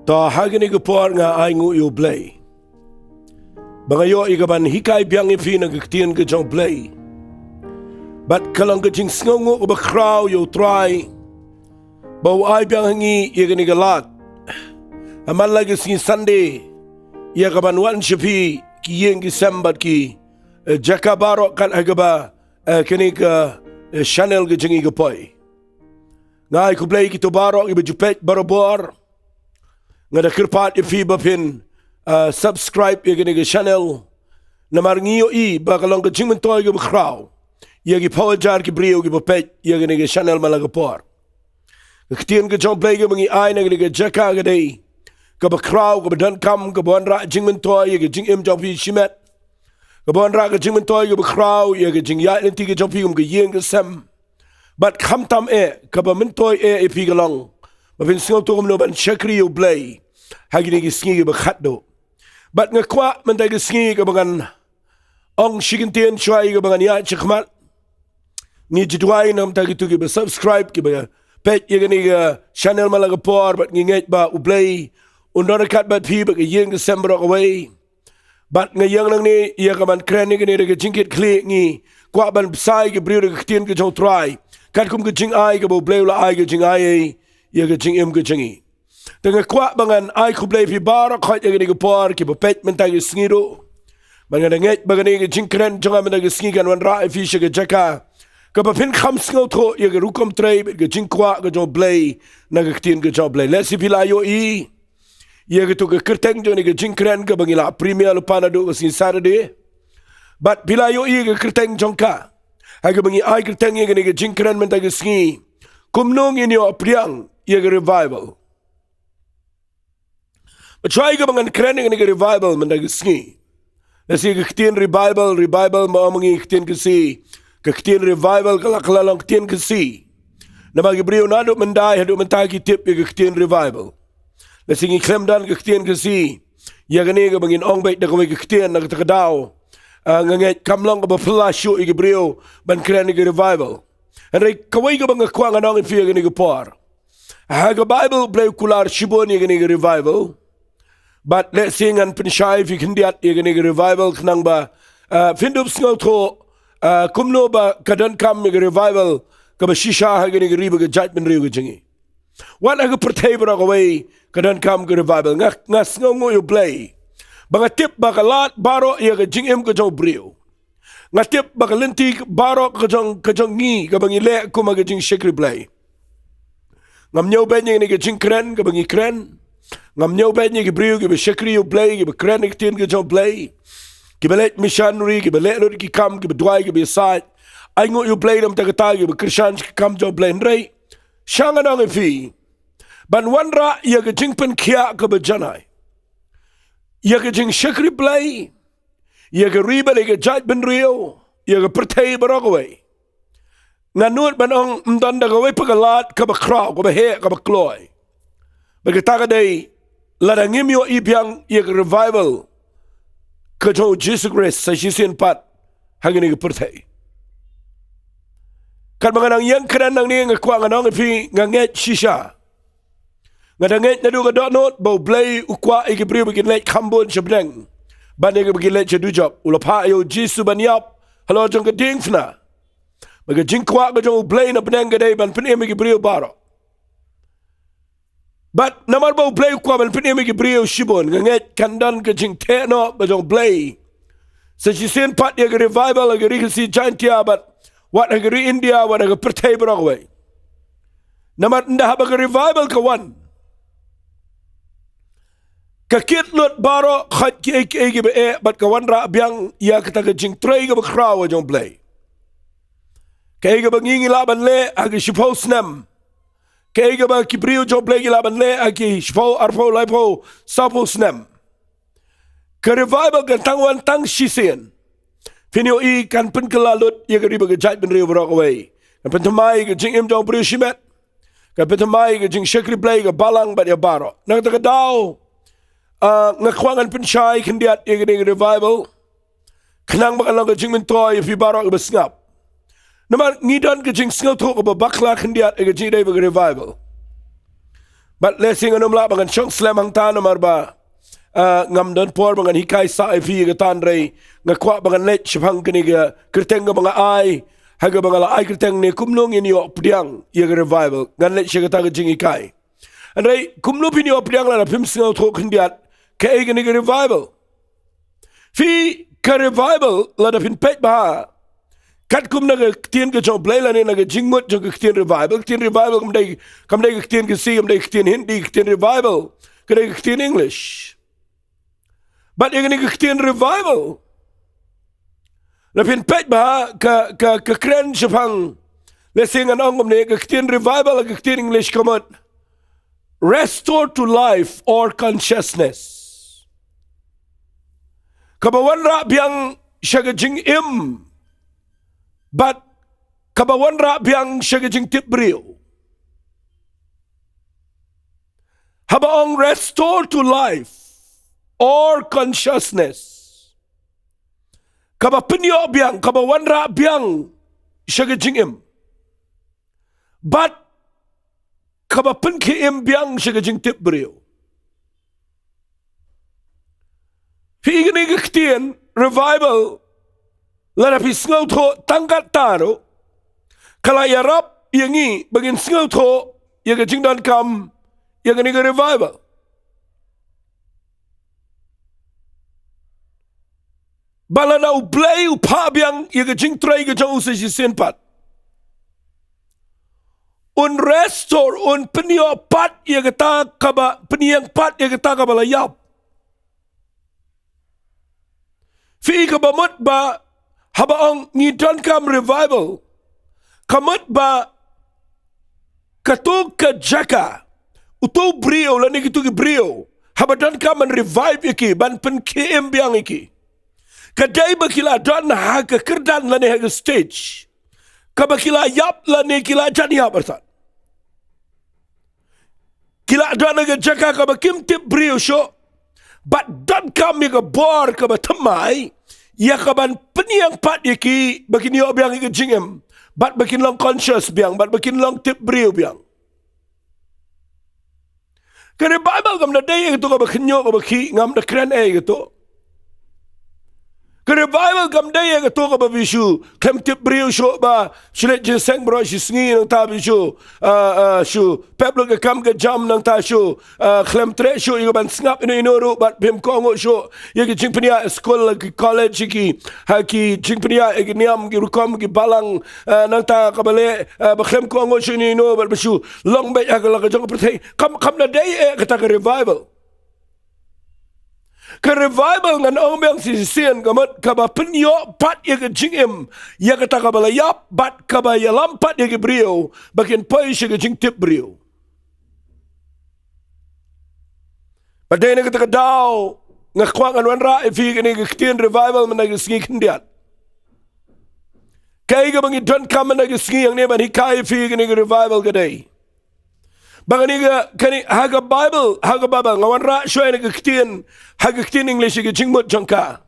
Ta hagini gupor nga ay ngu yu blay. Bangayo igaban hikay biyang ifi nagkaktiyan ka jang blay. Bat kalang ka jing sngongo uba kraw yu try. Baw ay biyang hangi igani galat. Aman lagi singi Sunday. Ia kaban wan shapi ki yeng ki sambat ki. Jaka barok kan agaba kini ka channel ka jing igapoy. Ngay ku blay kito barok iba jupet barobor. Nga da kirpat ifi bapin subscribe igani ka channel. Namar ngiyo i bakalang ka jing mentoy ka bakraw. Yagi pawajar ki brio ki bapet igani ka channel malagapor. Katiyan ka jong blay ka mangi ay na ka jaka ka day. Ka bakraw ka badan kam ka buwan ra jing mentoy ka jing im jong pi shimet. Ka buwan ra ka jing mentoy ka bakraw ka jing ya linti ka jong pi ka yeng ka sem. But kam tam ka ba mentoy ipi ka long. Mapin singaw to kumno ban shakri yu blay. Hagini ki singi ka bakat do. But nga kwa mentay ka singi ka bangan ong shikintiyan shuay ka bangan ya chikmat. Ni jidway na mentay ka tuki ba subscribe ki ba pet igani ka channel malagapor but ngingit ba ublay. Undarakat bat pi ba ka yeng ka sem barok away. But ngayang lang ni iya ka man kren ni ka jingkit kli ngi kwa ban psay ka brio ka katiyan ka jong try. Kat kum ka jing ay ka ba ublay ula ay ka jing ay iya ka jing im ka jingi. Tengah kwa bangan ay kublay pi barok khat iya ka por ki ba pet mentay ka singido. Bangan ngit ba ka jing kren jonga mentay ka singigan wan ra ifi siya ka jaka. Kapapin kam singaw to iya ka rukom tray ka jing kwa ka jong blay na ka katiyan ka jong blay. Let's pilayo i. Ia gitu ke kerteng jo ni ke jingkren ke bangila premier lupana do sin Saturday. But bila yo ia ke kerteng jongka. Haga bangi ai kerteng ia ke ni ke jingkren mentag ke singi. Kumno Ngin Iohpdiang ia ke revival. But try ke bangan kren ia ke ni ke revival mentag ke singi. Nasi ke ketian Ribaibal mau mangi ketian ke si. Ke ketian revival kalak-kalalang ketian ke si. Namagi brio naduk mendai haduk mentagi tip ia ke ketian revival. Nasingi klem dan kektian kasi. Ya gani ka bangin ong bait na kaway kektian na katakadaw. Ngangit kamlang ka ba flasyo ikibrio ban kren ka revival. Anray kaway ka bang kwa nga nangin fiya gani ka por. Haga Bible blay kular shibon ya gani ka revival. But let's sing an pinshay fi kindiat ya gani ka revival kanang ba. Findup singaw to kumno ba kadan kam ya ka revival. Ka ba shisha ha gani ka riba ka jatman riyo ka jingi. Wan aga pertay bara kaway kadan kam ka revival ngas ngo yu blay. Banga tip baka lat baro iya ka jing im ka jong brio. Nga tip baka linti baro ka jong ngi ka bangi le ko maga jing shakri blay. Ngam nyaw ben ni ka jing kren ka bangi kren. Ngam nyaw ben ni ka brio ka ba shakri yu blay ka ba kren ka tin ka jong blay. Ki ba let missionary ki ba let lo ki kam ki ba dway ki ba side. Ay ngo yu blay nam tagatay ki ba Christian ki kam jong blay nray. Siya nga nang ifi. Ban wanra iya ka jing pen kia ka ba janay. Iya ka jing shakri blay. Iya ka riba ka jat ben rio. Iya ka pertay barokaway. Nga nuot ban ang mdanda kaway pagalat ka ba kraw ka ba he ka ba kloy. Bagataga day ladangim yo ipyang iya ka revival. Ka jong Jesus Christ sa sisin pat hangin ka pertay. Kan mga nang yang keren nang ni nga kwa nga nang ipi nga nget shisha. Nga da nget na do ka donot bau blay ukwa ikibri bagin let kambon shabdeng. Bani ka bagin let chadujop. Ulapa ayo jisu banyap. Halo jong ka dingfna. Baga jing kwa ka jong blay na peneng ka day ban penim ikibri baro. But naman bau blay ukwa ban penim ikibri shibon. Nga nget kandan ka jing teno ka jong blay. Sa sisin pat ya ka revival aga rikil si jantia but wat negeri India, wat negeri pertai berawai. Namat ndah baga revival kawan. Kakit lot baro khat ki eki be bat kawan ra biang ya kita jing tray ga bakraw jong play. Kay ga bangingi laban le agi shipau snem. Kay ga ba kibriu jong play laban le agi shipau arpo laipo sapo snem. Ka revival kan tangwan tang shisen. Pinyo i kan pen kelalut ia ka riba ka jat ben rio barokaway. Kan pen tamay ka jing im jong brio shimet. Kan pen tamay ka jing shakri play ka balang bat ya baro. Nang takadaw ngakwangan pen shay kandiat ia ka ning revival. Kanang baka lang ka jing mentoy fi baro ka basngap. Naman ngidan ka jing sngaw to ka babakla kandiat ia ka jing day ka revival. But lesing anum la bangan syong slam hang tan marba ngam dan por bangan hikai sa fi ga tan rei ngakwa bangan let shapang kini ga kerteng ga banga ai haga banga ai kerteng ne Kumno Ngin Iohpdiang ye revival ngan let shi ga ta ga jing hikai and rei Kumno Ngin Iohpdiang la pim singaw tho khindiat ka ai ga revival fi ka revival la da pin pet ba kat kum naga tien ke jong blay la ne naga jingmut jong ke tien revival kam dai ke tien ke si kam dai ke tien hindi ke tien revival ke dai ke tien English but yang ni ke tien revival la pin pet ba ka kren shapang le sing an ongom ne ke tien revival ke tien English komot restore to life or consciousness kabawan ra biang shaga jing im but kabawan ra biang shagajing tip brio. Habaong restore to life or consciousness. Kabapinyo biang kabawan ra biang shagajing im. But kabapin ki im biang shagajing tip brio. Higini gaktian revival lada pi singaw tho tangkat taro kala yarap yangi bagin singaw tho yaga jingdan kam yaga niga revival bala na ublay upabyang yaga jing tray ga jang usa si senpat un restore un penyo pat yaga ta kaba penyang pat yaga ta kaba layap fi kaba mut ba habaong ngidon kam revival kamut ba katog ka jaka uto brio la ni gitu brio habadan kam man revive iki ban pen km biang iki kadai ba kila don ha ka kerdan la ni ha stage kaba kila yap la ni kila jani ha bersan kila don ga jaka kaba kim tip brio show but don kam mi ga bor kaba tamai ya kaban penyang pat yaki bakin yo biang ke jingem bat bakin long conscious biang bat bakin long tip brio biang kare Bible kam na day to ka bakin yo ka baki ngam da kren e to kare Bible kam day to ka ba visu kem tip brio sho ba shlet je seng bro shi sngi nang ta visu shu peblo ka kam ka jam nang ta shu klem tre shu yo ban snap ino ro bat bim ko ngo shu ye ki jingpnia school ki college ki ha ki jingpnia e niam ki rukom ki balang nang ta ka bale ba klem ko ngo shu ino bat shu long be ha ka jong prthei kam na day e ka ta ka revival ka revival ngan ombang si sien kamot kaba penyo pat ye ke jingem ya kata kaba layap bat kaba ya lampat ye ke brio bakin poi she ke jing tip brio badai ne kata daw ngakwang anwan ra fi ke ne ke tien revival man ke singi kendiat kai ga bangi don kam man ke singi yang ne ban hikai fi ke ne revival kadai Banganiga kani haga Bible ngawan ra shoy na gaktin haga ktin English ga jingmut jangka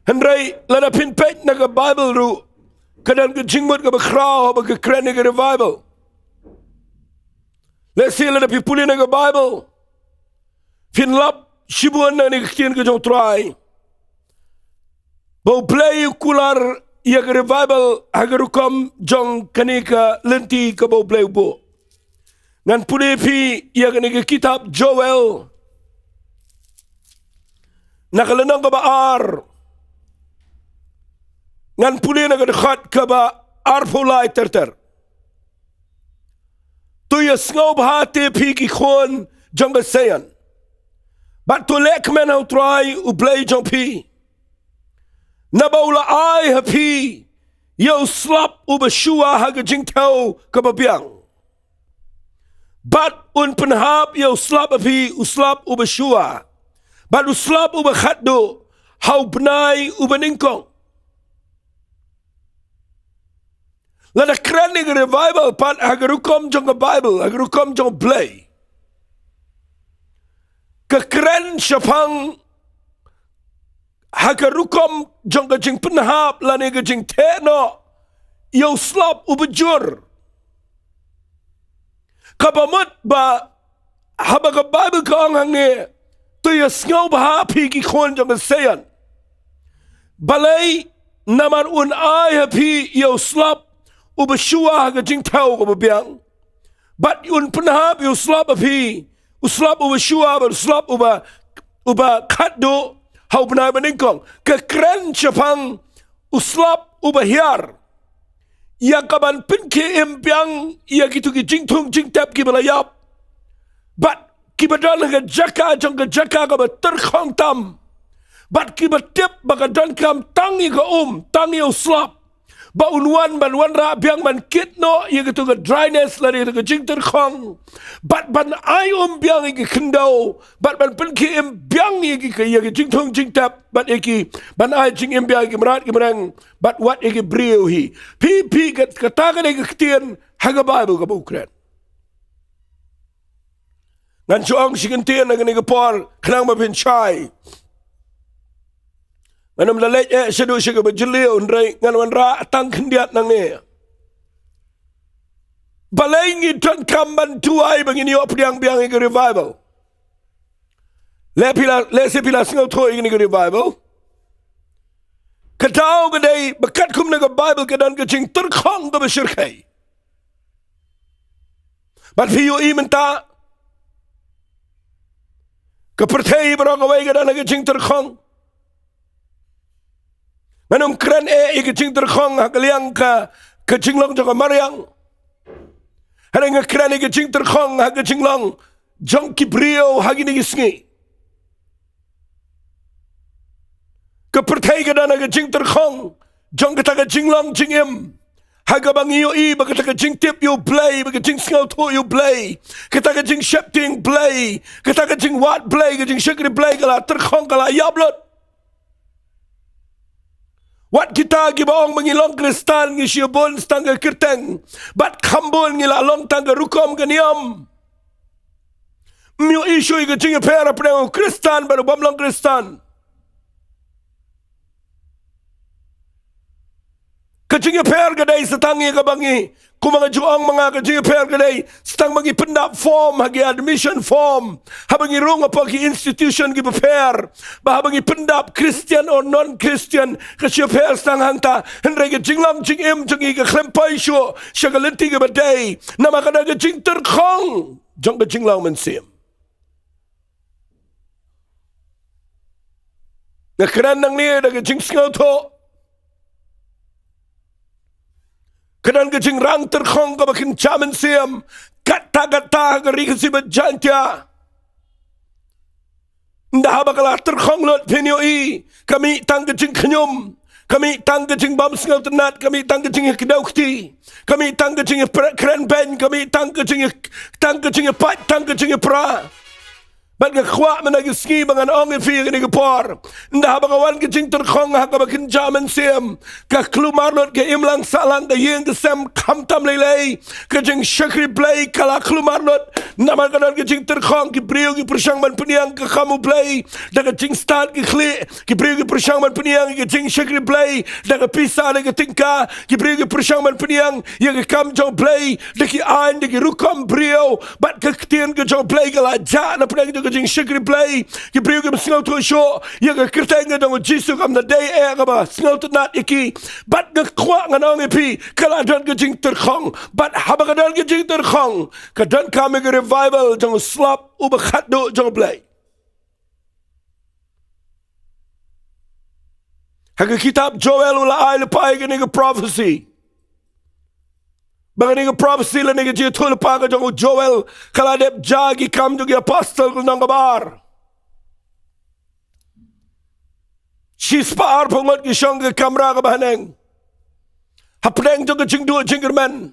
Henry lada pin pet na ga Bible ru kadan ga jingmut ga bakraw ba ga kren ga revival let's see lada pipuli na ga Bible fin lap shibuan na ni gaktin ga jong try bo play kular ya ga revival haga rukom jong kanika lenti ka bo play bo ngan pune pi ya ga kitab Joel nakalanang ka ba ar ngan pune na kadakhat ka ba ar pulay terter tu ya sngaw bahate pi ki khon jong ga sayan but to lek men how try u play jong pi nabaula ai ha pi yo slap u bashua ha ga jing tau ka ba biang Bat un penhap yo slap api uslap ubashua. Bat uslap ubakhatdo hau benai ubaningkong. Lada krening revival pat agarukom jong Bible agarukom jong play. Kekren syapang hagarukom jong gajing penhap lani gajing teno yo slap ubajur. Kabamut ba haba ka Bible ka ang hangi to ya sngaw baha pi ki kon jong sayan balay naman un ay hapi yo slap uba shua ga jing tau ko biang but un punhab yo slap api uslap uba shua ba slap uba khatdo hau benai beningkong ke kren chapang uslap uba hiar ya kaban pinke empiang ya gitu ki jing tung jing tap ki balayap but ki badan ga jaka jong ga jaka ga terkhong tam but ki batip baga dan kam tangi ga tangi uslap ba unwan ban wan ra biang man kitno ya gitu ga dryness lari ga jing terkhong but ban ai biang ki kendo but ban pinke empiang ya ki jing tung jing tap but eki ban ai jing empiang ki marat ki merang but what eki brio hi pi kataga ne kitien haga Bible ga ukren ngan chuang sigentien na gani gapor kanang mapin chai manam lalej sedu siga bajilio ndrai ngan wan ra tang kendiat nang ne balengi tan kamban tuai bangin Iohpdiang biang ig revival le sepila singo to ig revival katau gadai bakat kum naga Bible kadan kaching terkhong ga besyirkai but fiyo imenta kepercayaan berang awai ke dalam kecing terkhong, NONGKREN kecing terkhong hak liang ke kecing long jong mariang, hari NONGKREN kecing terkhong hak kecing long jong kibrio hak ini kisngi, kepercayaan ke dalam kecing terkhong jong kita kecing long jingim. Haga bang iyo baka taka jing tip yo play baka jing sngaw to yo play kita ka jing shifting play kita ka jing wat play ka jing shikri play kala terkhong kala yablot wat kita gibaong mangilong kristal ngi siyobon stangga kirteng bat kambol ngi la long tangga rukom ganiyam myo isyo ka jing pera pneu kristal baru bamlong kristal kecing per gadai setangi kabangi kumanga juang mga kecing per gadai setang bagi pendap form hagi admission form habangi rung apa ki institution ki per bahabangi pendap Christian or non Christian kecing per setang hangta hendrai kecing lam cing em cengi ke klempai syo syagalenti ke badai nama kada kecing terkhong jong kecing lam mensim ngakran nang ni ada kecing sengau to Kedan kecing rang terkhong ka bakin chaman siam kata gari kasi bajantya ndah bakala terkhong lot penyo kami tang kecing kenyum kami tang kecing bam singaw tenat kami tang kecing kedaukti kami tang kecing keren ben kami tang kecing pat tang kecing pra bat nga khwa managi ski bangan ong fi ni gapor ndah bagawan kecing terkhong ha ka bakin jaman sim ka klumarlot ke imlang salang ka yeng ke sem khamtam lelei kecing shakri play kala klumarlot nama kadan kecing terkhong ki brio ki persang ban peniang ka kamu play da kecing start ki khli ki brio ki persang ban peniang ki kecing shakri play da ka pisa da ka tingka ki brio ki persang ban peniang ye ka kam jong play da ki ain da ki rukom brio bat ka ktien ka jong play kala ja na peniang kecing shikri play ki brio ki singaw to show ye ka kirtenga dong jisu kam na day ka ba singaw to nat iki bat ka kwa nganong ipi kala dan kecing terkhong bat haba ka dan kecing terkhong ka dan kami ke revival jong slap uba khatdo jong play haka kitab Joel ula ay lepai ka ni ka prophecy baka ni ka prophecy la ni ka jiya tula pa ka jong Joel kaladep jagi kam jong apostle ko nang kabar shispa arpongot ki siyang ka kamera ka bahaneng hapdeng jong ka jing duwa jingerman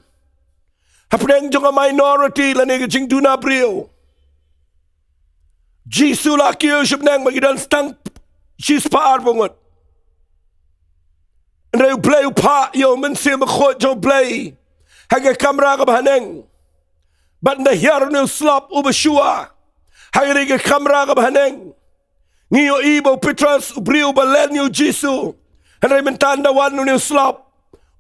hapdeng jong ka minority la ni ka jing duna brio jisu la kiyo shibneng magidan stang shispa arpongot nreu play upa yo mensi makhot jong play haga kamera ka bahaneng bat na hiar ni slap uba shua haga ka kamera ka bahaneng ngiyo ibo Petras brio balen yo jisu hanay mentanda wan ni slap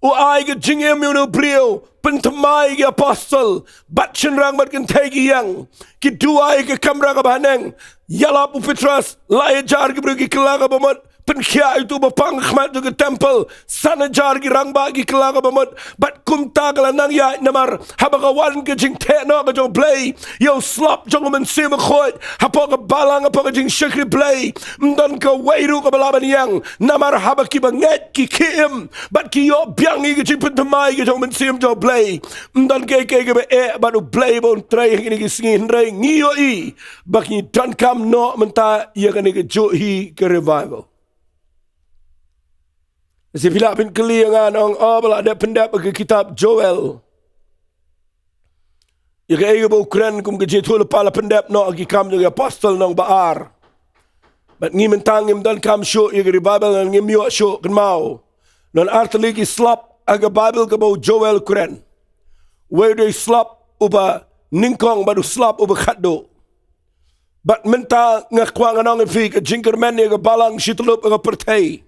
O ai ke jing no brio pentamai ke apostle batchen rang mat kan tegi yang ki duai ke kamra ka baneng yala pu Petrus la jar ke brio ki kelaga bamat penkhia itu bapang khmat ke temple sana jar ki rang ba ki kelaga bamat bat kumta kala nang ya namar habagawan ke jing te no ka jong play yo slop jong men sim khot hapa ka balang apa ka jing shakri play mdan ka wairu ka balaban yang namar habaki banget ki kim bat ki yo biang ke jing pentamai ke jong men sim jong play mdan ke be banu play bon trai ni ki singin rai ngiyo I baki dan kam no menta ya ka ni ke jo hi ke revival. Si Filipin keliangan ang abala ada pendap ke kitab Joel. Ya ke ega NONGKREN kum ke jitul pala pendap no agi kam juga apostle nang baar. Bat ngi mentang ngim dan kam show ya ke Ribaibal nang ngim yo show kan mau. Non artali ki slap aga Bible ke bau Joel kren. Where they slap uba ningkong baru slap uba khatdo. Bat menta ngakwang anong ifi ke jinkerman ya ke balang situlup aga pertai.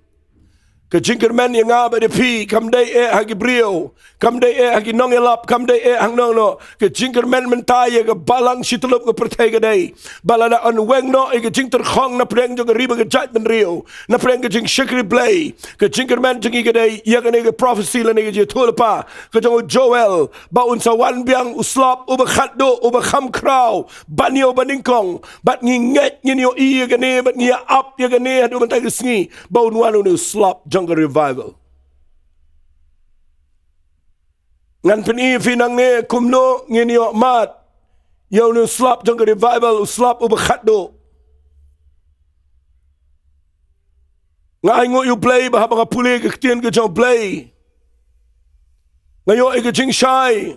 Ke jinkerman yang ngaba de pi kam dai hagi brio kam dai hagi nongelap kam dai hang nong no ke jinkerman mentaya ke balang situlup ke pertai ke dai balada on weng no ke jingter khong na preng jo ke riba ke jat ben rio na preng ke jing shikri play ke jinkerman jingi ke dai ya ke prophecy la ne ke tulpa ke jong Joel ba un sa wan biang uslap uba khatdo uba kham kraw banyo baningkong bat nginget nginyo I ke ne bat ngia up ya ke ne adu mentai ke sngi ba un wan un slap ke revival. Ngan peni finang ne kumno ngin iohmat yaw nu slap jang ke revival slap u bakhatdo. Ngai ngo you play ba ba puli ke tien ke jang play. Ngayo ke jing shai.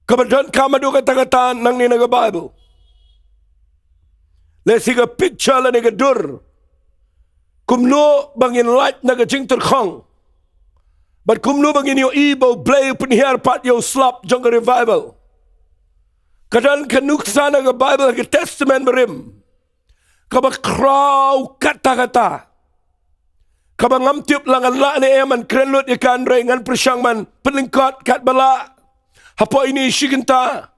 Kabadan kamadu kata-kata nang ni naga Bible. Let's see a picture la naga dur. Kumno bangin light na gajing terkhong. But kumno bangin yo ibo blay penhiar pat yo slap jong revival. Kadan kanuksa na ga Bible ke testament merim. Kaba kraw kata-kata. Kaba ngamtiup langan la ne eman krenlut ikan rey ngan persyang man penlingkot kat bala. Hapo ini shikinta.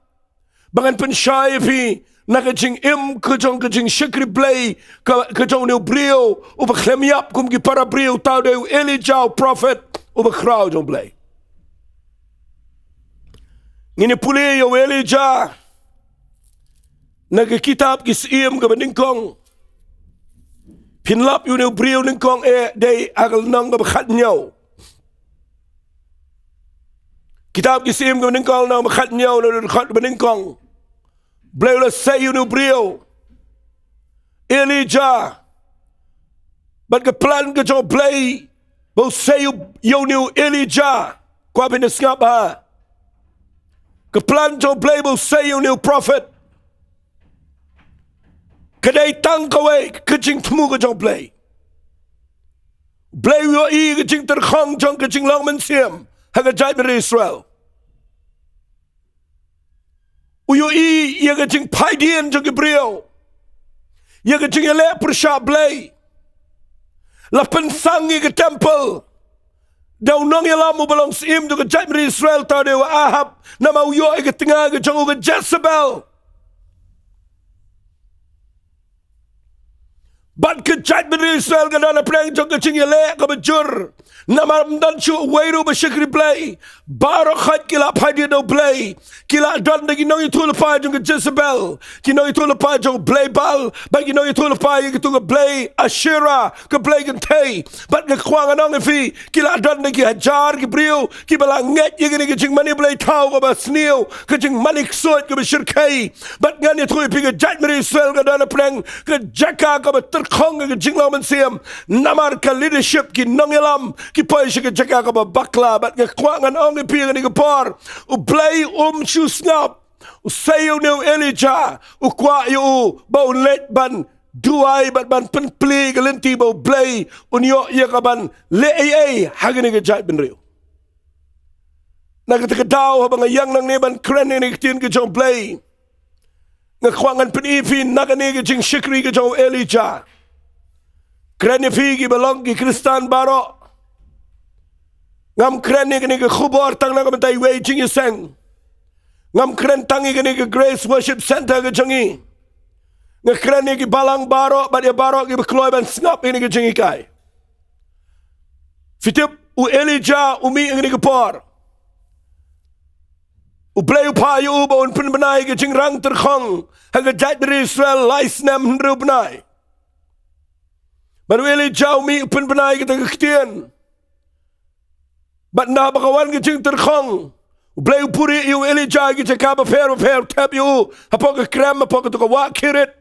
Bangan pensyai fi nakajing kajong shikri play kajong new brio uba klemiap kum ki para brio tau de Elijah prophet uba kraw jong play ngini puli yo Elijah naga kitab kis ka beningkong pinlap yu new brio ningkong day agal nang ba khat nyaw kitab kis ka beningkong nang ba khat nyaw na khat beningkong Blay la say you no brio Elijah but ke plan ke jo blay bo say you no Elijah kwa bin skap ha ke plan jo blay bo say you no prophet kadai tang kawai ke jing tmu ke jo blay yo I ke jing ter khang jong ke jing lang men siam ha ke jai ber Israel Uyo I ya ke jing paidien jong ke brio ya ke jing ele persha blay la pensangi ke temple daw nong yala mo balong sim do ke jai ber Israel ta de Ahab na mau yo ke tengah ke jong ke Jezebel But ke jai ber Israel ke dana preng jong ke jing ele ke bejur Namar dan chu wairu bashikri play baro khat kila phadi do play kila don de ginong itul pa jong Jezebel ginong itul pa jong play bal ba ginong itul pa yi tu play Ashira ke play gen tay but ke kwang anong fi kila don de ki hajar ki brio ki bala nget yi ge jing mani play tau ko ba sneo ke jing manik sot ke bashir kai but ngan itu pi ke jat meri Israel ke dana preng ke jaka ko ba ter khong ke jing laman siam namar ke leadership ki nongelam ki poy ke jaka ka ba bakla bat ke kwangan ong pi ni ke par u play chu snap u sayo no Elijah u kwa yo ba let ban duai bat ban pen play ke lenti ba play unyo ya ka ban le hagani ke jai ben rio na ke daw ba yang nang ne ban kren ni tin ke jong play nga kwangan pen ifin na ke ni ke jing shikri ke jong Elijah kren fi ki belong ki Kristan baro Ngam kren ni kini ke khubor tang na kabentai wei jing yeseng. Ngam kren tangi kini ke Grace Worship Center ke jangi. Ngam kren ni ke balang barok, bat ya barok ke berkeluar ban sengap ini ke jangi kai. Fitip u Elijah umi ini ke por. U blei payu u ba un pen benai ke jing rang terkhong. Haga jait dari Israel lais nem hendru benai. Baru Elijah umi pen benai ke tengah ketien. Bat na bakawan ke jing terkhong. Bleu puri you Elijah ke cakap per tap you. Apa ke krem apa ke tuka wak kirit.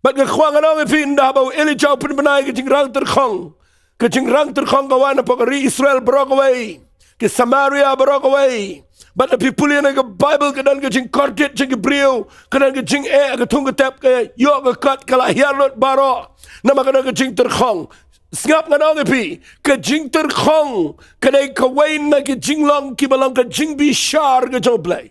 Bat ke khwang anong ipin dah bau Elijah pen benai ke jing rang terkhong. Ke jing rang terkhong kawan apa ke ri Israel berok away. Ke Samaria berok away. Bat api puli na ke Bible ke dan ke jing kordit jing ke brio. Ke dan ke jing ke tung ke tap ke yok ke kat kalah hiarot barok. Nama ke dan ke jing terkhong. Sengap nganong ipi ke jing terkhong kadai kawain na ke jing long ki balang ke jing bishar ke joblay.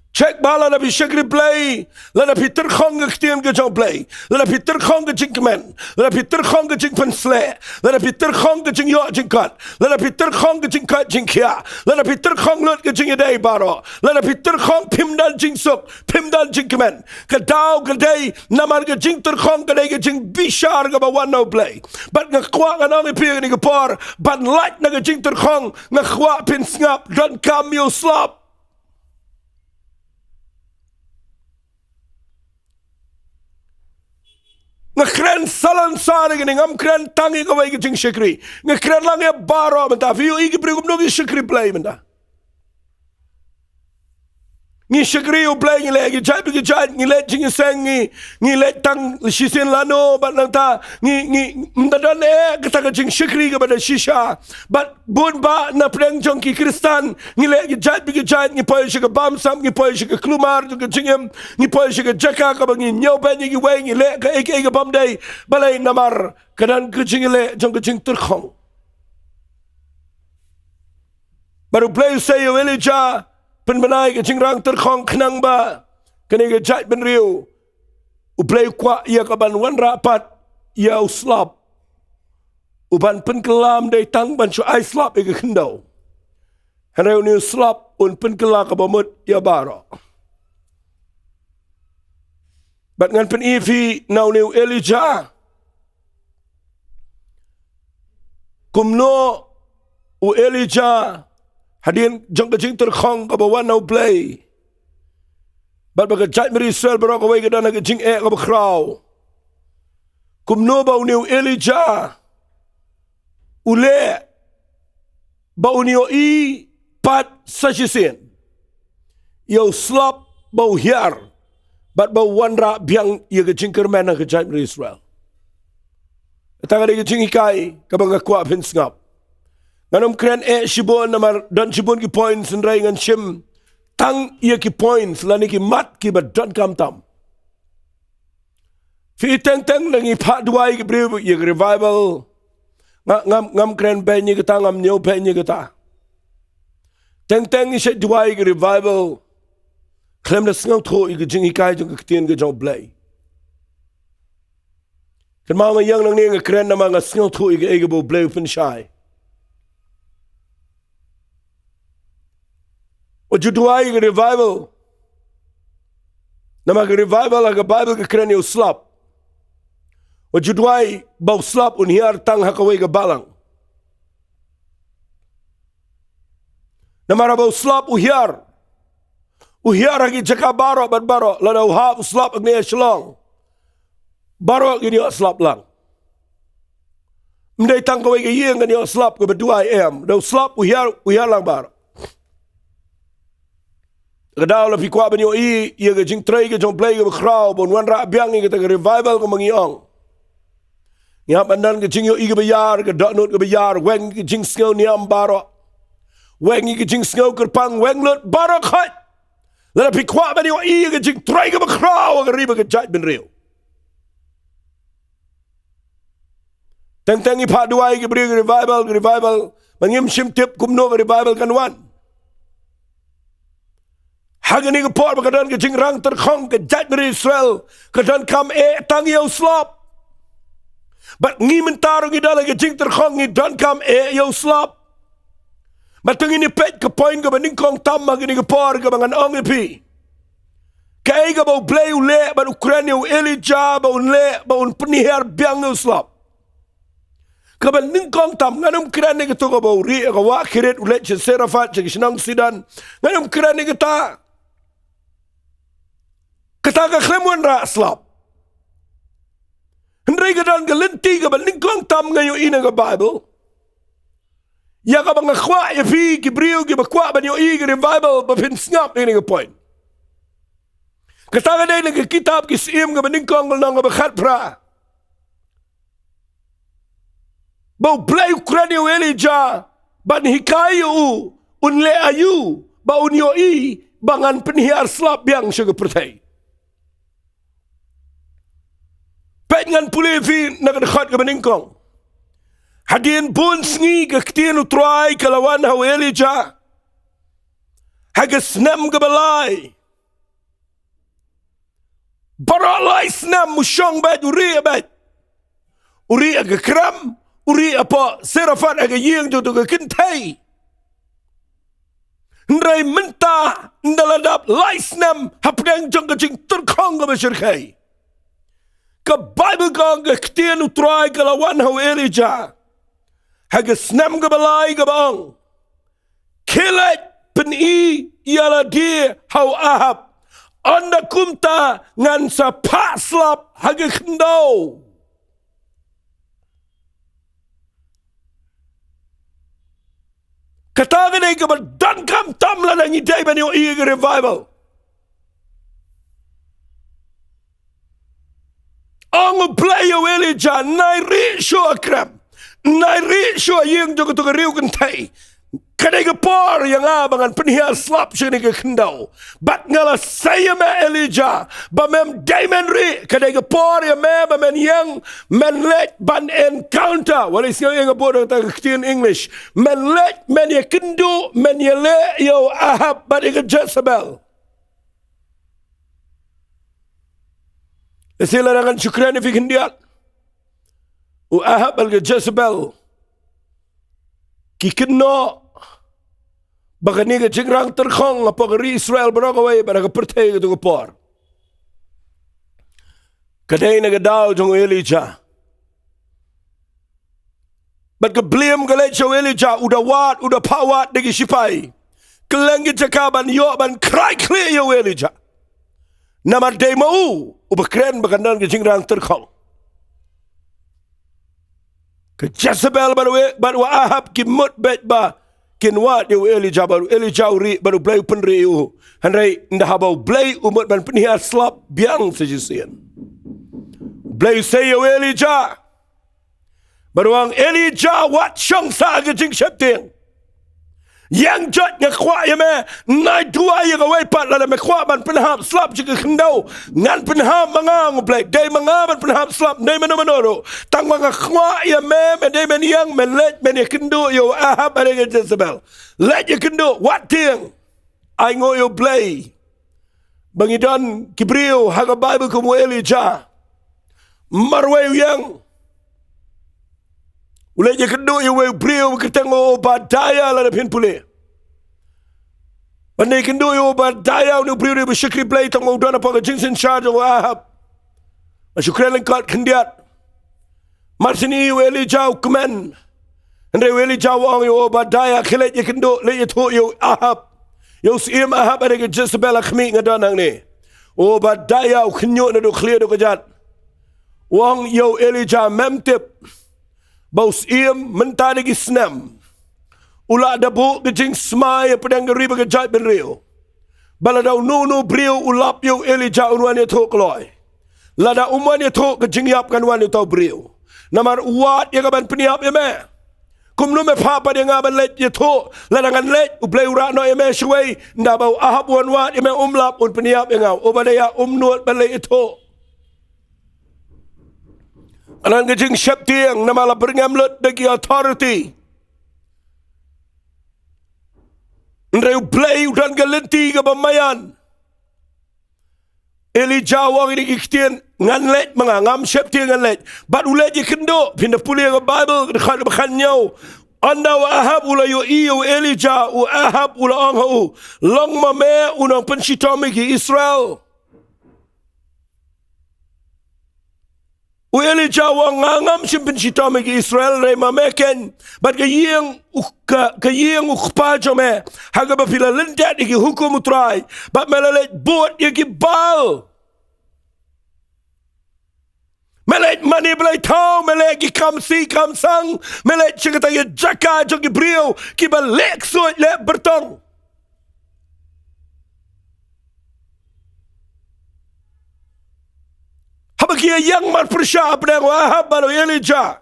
Check bala na pi shakri play, la na pi terkhong ke ktien ke joblay, la na pi terkhong ke jing kemen, la na pi terkhong ke jing pensle, la na pi terkhong ke jing yok jing kat, la na pi terkhong ke jing kat jing kia, la na pi terkhong lut ke jing yadai baro, la na pi terkhong pimdan jing suk, pimdan jing kemen, ke dau ke day namar ke jing terkhong ke day ke jing bishar ke bawan no play. Bat ngakwa nganong ipi ni ke por, bat light na ke jing terkhong, ngakwa pin sngap, dan kam you slop. Ngakren salan sari gini ngam kren tangi kawai ke jing shikri ngakren lang ya baro menta fiu igi beri kumno ngi shikri play menta ngi shikri u play ngi le gi jai ngi le jing seng ngi le tang shisin lano bat lang ta ngi mdadan kata ke jing shikri ke pada shisha bat bun ba na preng jong ki kristan ngi le gi jai ngi poy shika bam sam ngi poy shika klumar ke jingem ngi poy shika jaka ka ngi nyoba ngi wei ngi le ka ek bam day balai namar kadan ke jing le jong ke jing terkhong baru play say Elijah pen benai ke jing rang terkhong khnang ba kene ke jai ben riu u play kwa ia ka ban wan rapat ia uslap uban pen kelam day tang ban chu ai slap ke khndau hanau ni slap un pen kela ka bamut ia baro bat ngan pen ifi nau ni Elijah kumno u Elijah hadin jong ke jing terkhong ka bawan no play bat baga jai meri Israel berok away ke dan ke jing ka bakraw kumno ba uniu Elijah ule ba unio i pat sashisin yo slap ba hiar bat ba wanra biang ye ke jing kermana ke jai meri Israel tanga de ke jing ikai ka baga kwa pin sngap nganom kren shibon namar dan shibon ki points nrai ngan shim tang ye ki points lani ki mat ki ba dan kam tam fi teng nangi pha duai ki brew ye revival ngam kren pe ni kata ngam nyo pe ni kata teng ni she duai ki revival klem na snau tho i ki jing kai jong ki tien ki jong blay kan ma yang nang ni kren na ma nga snau tho i ki bo blay pen shai Wajuduai ke revival. Nama ke revival aga Bible ke keren you slap. Wajuduai bau slap unhiar tang hakawai ke balang. Nama bau slap uhiar. Uhiar lagi jaka baro bat baro. Lada uhap slap agne shlong. Baro gini slap lang. Mdai tang kawai ke yeng gini slap ke berduai Dau slap uhiar lang baro. Kadao la pikwa banyo i ke jing tray ke jong play ke bekrau bon wan ra biang ke revival ke mangiong ya pandan ke jing yo i ke bayar ke dot not ke bayar weng ke jing snow niam baro weng ke jing snow ke pang weng lot baro khat la pikwa banyo i ke jing tray ke bekrau ke riba ke jat ben reu teng i pa duai ke bri ke revival mangim shim tip kumno ke revival kan wan Hagani ke por bakadan ke jing rang terkhong ke jat dari Israel kadan kam tang yo slap But ngi mentarong idala ke jing terkhong ngi don kam yo slap. Matang ini pet ke point ke baning kong tam magini ke por ke bangan ong pi. Kaya ka bau blay ule ban Ukraine u Elijah bau le bau penihar biang yo slap. Ka baning kong tam nganum Ukraine ke to ka bau ri ka wa khiret ule che serafat che kisnang sidan. Nganum Ukraine ke ta kata ka khlemun ra slap. Hendrai ka dan ka lenti ka baning kong tam ngayo ina ka Bible. Ya ka bang khwa ya fi ki brio ki bakwa ban yo i ka Ribaibal ba pin snap ini ka point. Kata ka dai ka kitab ki sim ka baning kong nang ka bakhat pra. Bau play Ukraine u Elijah ban hikayu unle ayu ba unyo i bangan penhiar slap biang siya ka pertai. Pengan pulih fi nakadakhat ka maningkong. Hadin pun sngi ka ktien utray kalawan hau Elijah. Hagas nam ka balay. Baralay snam musyong bad uri abad. Uri aga kram, uri apa serafat aga ying jodoh ka kintay. Ndray mentah ndaladap lay snam hapdang jong ka jing turkong ka masyarkay. Ka Bible kong ka ktien utray kalawan hau Elijah. Haga snam ka balay ka bang. Kilat pen-i yala di hau Ahab. Anda kumta ngan sa paslap haga kendaw. Katagan ay ka ba dan kam tamla ng iday ba niyo iya ka revival. Ang playo Elijah nai ri syo akram. Nai ri syo yung jogo to riu kentay. Kadai ka por yang abangan penihar slap siya ni ka kendaw. Bat ngala saya ma Elijah. Ba mem diamond ri. Kadai ka por yang ba men yang men let ban encounter. Walis nga yung abod ang in English. Men let men ya kendo men ya le yo Ahab bat ika Jezebel. Sila dengan syukran fi kendiat. U Ahab al Jezebel. Ki keno baka ni ka jingrang terkhong apa ka Israel barakaway para ka pertay ka to por. Kaday na ka daw jong Elijah. Bat ka blame ka let siya Elijah uda wat uda pawat dagi sipay. Kelengit jakaban yo ban cry clear yo Elijah. Namar day mau ubakren bakandan ka jingrang terkhong. Ka Jezebel baru Ahab ki mut bet ba kinwat yo Elijah baru blay penri yo. Handai ndah bau blay umut ban penihar slap biang sejisian. Blay say yo Elijah. Baru ang Elijah wat syong sa ka jing syapting. Yang jat nga kwa ya me nai dua ya away pat la me kwa ban penhap slap jika kendaw ngan penhap mga ngoblek day mga ban penhap slap day mano tang mga kwa ya me day men yang men let men ya kendo yo Ahab ada ke Jezebel let ya kendo wat ting ai ngo yo play bangidan kibriyo haga Bible kumu Elijah marwe yang ule je kendo yo we brio ketengo badaya la pin pule. Pandai kendo yo badaya no brio be shikri play tang mo dona pa jinsin charge o Ahab. Masyukran kat kendiat. Marsini yo Elijah kumen. Andre Elijah wang yo badaya khilet je kendo le to yo Ahab. Yo sim Ahab ada ke Jezebel khmi ngadonang ni. O badaya khnyo na do clear do kajat. Wang yo Elijah memtip. Baus iem mentari ki snam. Ula dabu ke jing smai pedang riba ke jai ben rio. Baladau no brio ulap yo Elijah unwan ye tok loy. Lada umwan ye tok ke jing yap kan wan ye tau brio. Namar uat ye kaban peniap ye me. Kumno me papa dia ngaban let ye tok. Lada ngan let ublay ura no ye me shway. Nda bau Ahab wan wat ye me umlap un peniap ye ngau. Obadaya umnuat balay ye tok. Anan kejing syaptiang namala berngamlut dagi authority. Ndreu play udan galenti ke bamayan. Elijah wang ini kiktian ngan let mga ngam shep ti ngan let but ulet ye kendo pin the pulia ga Bible khan bakhan nyaw anda wa Ahab ula yo iyo Elijah u Ahab ula ang hu long mame unang penshitami ki Israel u Elijah wa ngangam sim penshitami ki Israel re mameken but kayeng ukpa jome haga ba pila lendat ki hukum utrai but melalet bot ye ki bal Melet mani belai tau, melet ki kam sang, melet cakata ya jaka jogi brio, ki balek suat lek bertong. Haba kia yang mar persya pedang Ahab balu Elijah.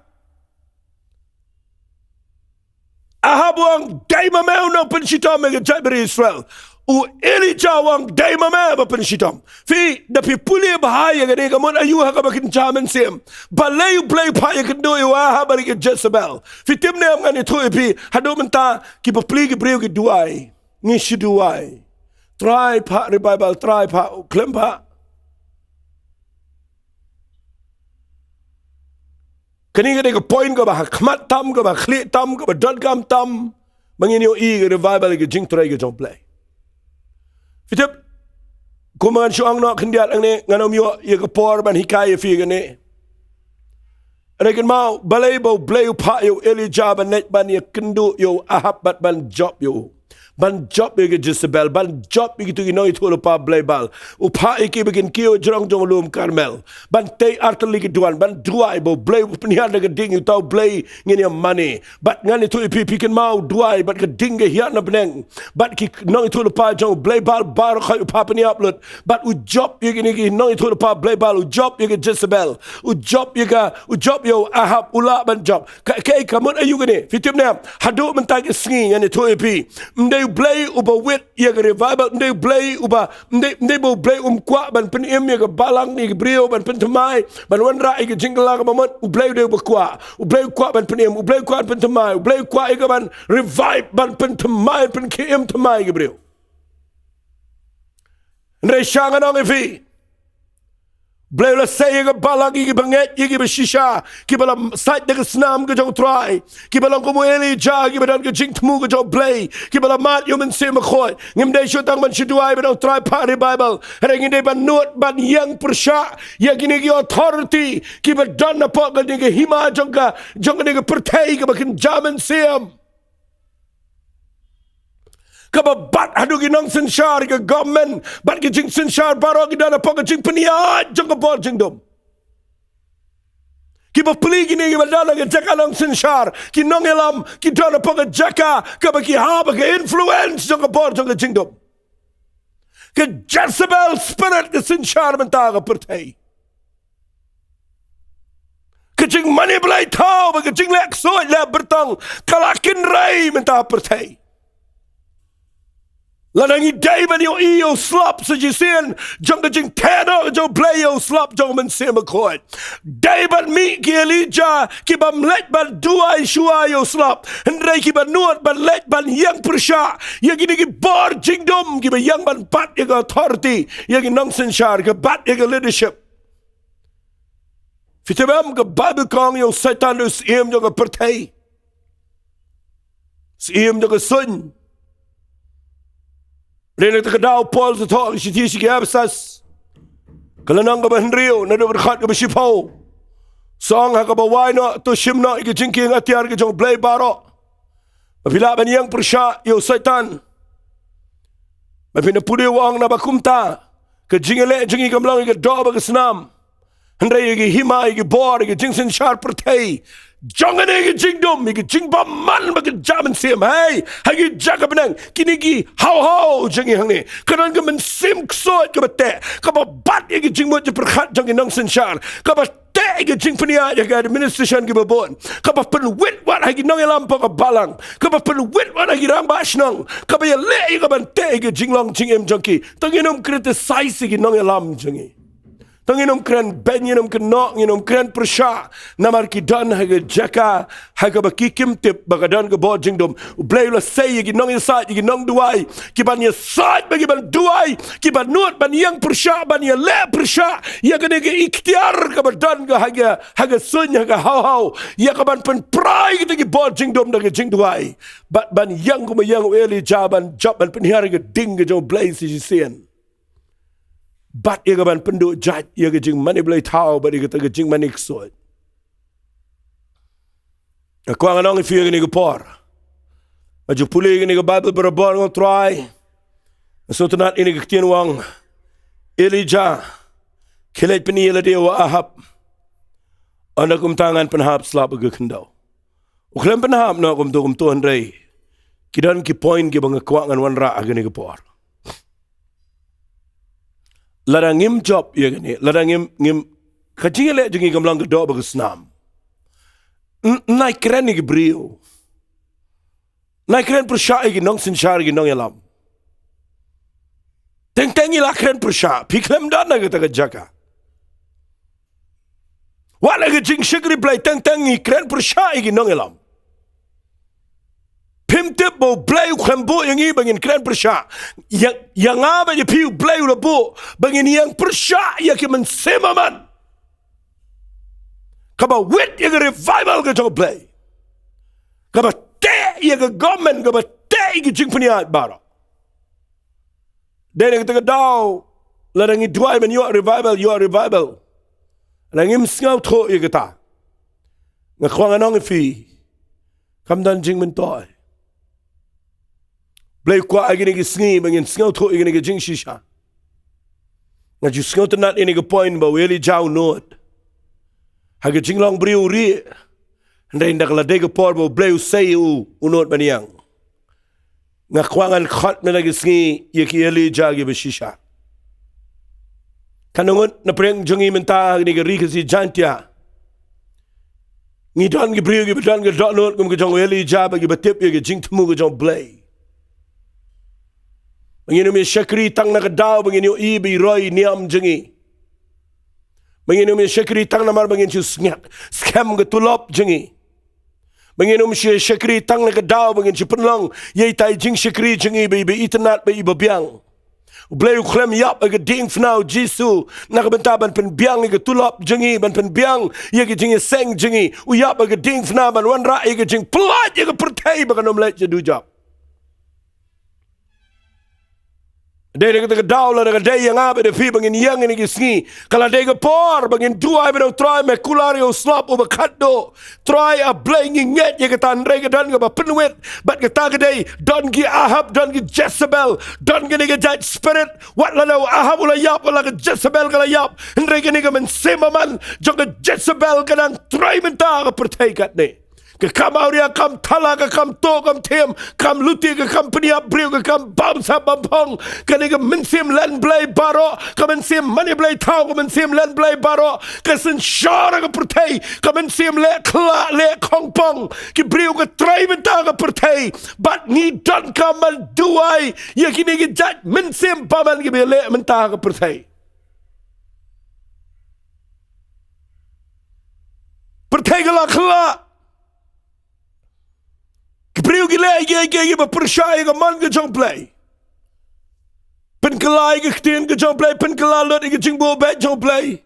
Ahab wang daima mau no pensitam ngejat beri Israel. U Elijah wang daima mau pensitam. Fi dapi puli bahaya gani kamun ayu ha kabakin jaman sim. Balay play pa ya kendo yu Ahab balik Jezebel. Fi timne am ngani tu ipi hado menta ki papli ki brio ki duai. Ngishi duai. Try pa Ribaibal try pa klem pa. Kani gani ka point ka ba khmat tam ka ba khli tam ka ba dot gam tam. Mangini yo i Ribaibal ki jing try ka jong play. Fitip kumangan syuang nak kendiat ang ni nganom yo ye kapor ban hikaya fi gani. Rekan mau balay bo blay pa yo Elijah ban net ban ye kendu yo Ahab ban job yo. Ban job ye Jezebel ban job ye tu ginoi tu pa Ribaibal. Upa iki bikin kio jrong jong lum Karmel. Ban tay arteli ki duan ban duai bo blay penihan de ding you tau blay ngini money. Bat ngani tu ipi pikin mau duai bat ke ding ge hiat na beneng. Bat ki noi tu pa jong Ribaibal bar khay upa peni upload. Bat u job ye gini ki noi tu pa Ribaibal u job ye Jezebel. U job yo Ahab ula ban job. Kay kamun ayu gini. Fitim na hadu mentag sngi ngani tu ipi. Mdei blay uba wit ye Ribaibal mdei blay uba mdei bo blay kwa ban penim ye balang ni brio ban pentemai ban wanra ye jingla ka mamot u blay de kwa ban penim u blay kwa pentemai u blay kwa ye ban revive ban pentemai pen kiem temai ge brio ndai shanga nong ifi blay la say ye balang ye banget ye beshisha ki balam site de snam ge jong try ki balang ko mo Elijah ki badan ge jing tmu ge jong blay ki balam mat yo men se makhoy ngim dai shotang ban shiduai ban try pa Ribaibal rengin dai ban not ban yang persya ye gini ki authority ki badan na pa ge ge hima jong ge pertai ge bakin jaman siam kaba bat hadu ki nong senshar ke government bat ki jing senshar baro ki dana pa jing peniat jong bor jing dom ki ba pli ki ne ki dana ke jaka nong senshar ki nong elam ki dana pa jaka kaba ki ha ba ke influence jong bor jong jing dom ke Jezebel spirit ke senshar menta ga pertai ke jing mani blai tau ba ke jing lek so la bertang kalakin rai menta pertai Lanangi David yo iyo slap sa jisen jong ka jing teno jo play yo slap jong men sema koit David mi ki Elijah ki bam let ban dua shua yo slap hendrai ki ban nuat ban let ban yang persya ye gini ki bor jing dom ki ba yang ban pat ye ka authority ye ki nong senshar ka bat ye ka leadership fitabam ka Bible kong yo satan us im jo ka pertai sim jo ka sun Rene te kadau Paul te talk si tisi ki absas. Kalanang ka ba Henrio na do berkhat ka ba sipaw. Song ha ka ba why not to shimna iki jinking atiar ki jong blay baro. Mapila ban yang persya yo satan. Mapina pudi wang na bakumta. Ka jingele jingi kamlang iki do ba ka snam. Hendrai iki hima iki bor iki jingsen sharp pertai. Jangan ege jing dom, ege jing ba man ba ke jaman sim, hey, hagi jaga benang, kini gi how jangi hang ni, kanan ke men sim ksot ke bete, kaba bat ege jing mo je perkhat jangi nang senshar, kaba te ege jing penia jaga administration ke babon, kaba perlu wit wat hagi nang elam pa ka balang, kaba perlu wit wat hagi rang bash nang, kaba ya le ege ban te ege jing long jing em jangi, tangi nom criticize ege nang elam jangi. Tanginom kren ben yinom kenok yinom kren persya namar kidan haga jaka haga bakikim tip bagadan ke bojing dom blay la say gi nong inside gi nong duai ki ban ya side bagi ban duai ki ban nuat ban yang persya ban ya le persya ya gane ge ikhtiar ke badan ke haga sun haga hau ya ke ban pen prai gi bojing dom da ge jing duai ban yang ko yang eli jaban job ban pen hari ge ding ge jo blay si sien Bat ia kaban penduk jat ia ke jing mani boleh tahu bat ia kata ke jing mani kesot. Aku angan ifi ke ni ke por. Aju pulih ke ni ke Bible berabor ngau try. So tenat ini ke ketian wang Elijah kilat peni ia dia wa Ahab. Anak tangan penahap selap ke kendau. Uklam penahap nak kum tuan rei. Kidan ki point ki bang kuangan wan ra ke ni ke por. Ladang ngim job ya gini, ladang ngim kacing elek jengi gamlang kedok bagus nam. Naik keren ni brio, naik keren persya igi nong sinsyar igi nong yalam. Teng ilah keren persya, piklem dana kita kejaka. Wala kejing syukri play teng keren persya igi nong yalam. Pimtip mau blay ukhambo yang i bangin keren persya yang apa je piu blay ulabu bangin yang persya ya ki mensemaman kaba wit ya ke revival ke jauh blay kaba te ya ke government kaba te ki jing peniat bara dan yang kita kedau ladang i duai men you are revival ladang im sngau tho ya kita ngakwang anong fi kamdan jing mentoy Blay kuat lagi ni sengi bangin sengau tu lagi ni jing shisha. Ngaju sengau tenat ini ke point bahawa Eli jauh not. Haga jing long beri uri. Hendak indak ladai ke por bahawa blay usai unot baniang. Ngakwangan khot me lagi sengi ia ki Eli jagi bershisha. Kanungut na preng jungi mentah ni ke ri si jantia. Ngidon ke beri ke bedan ke dok not kum ke jong Eli jagi bagi betip ia ke jing temu ke jong blay. Bangin umi syakri tang nak daw bangin yu ibi roy niam jengi. Bangin umi syakri tang namar bangin chu scam ke tulop jengi. Bangin umi syakri tang nak daw bangin chu penlong yai tai jing syakri jengi be internet be ibabiang. Blay ukhlem yap ag ding fnau jisu nak bentaban pen biang ag tulop jengi ban pen biang ye ke jengi seng jengi u yap ag ding fna ban wan ra ag jing pelat ye ke pertai bakan omlet je dujap. Dia kata kedau lah dia yang apa dia pi bangin yang ini kisngi. Kalau dia kepor bangin dua ibu try mekular yo slap over kaddo. Try a blaming yet ye kata andre kedan ke penuit. But kata kedai don gi Ahab don gi Jezebel don gi nega judge spirit. What lah Ahab ulah yap ulah ke Jezebel kalau yap. Andre ke nega mensemaman jong ke Jezebel kadang try mentah ke pertai kat ni. Ke kam auria kam thala ke kam to kam tem kam luti ke kam penia brio ke kam bam sa bampong ke ni ke mensim len blay baro ke mensim money blay tau ke mensim len blay baro ke sen syara ke pertai ke mensim le kla le kongpong ke brio ke trai mentah ke pertai bat ni don kamal duai ye kini ke jat mensim paman ke le mentah ke pertai pertai ke la kla Kepriu gila ye berpercaya ke man ke jong play. Pen kelai ke ketien ke jong play, pen kelalot ke jing bo bet jong play.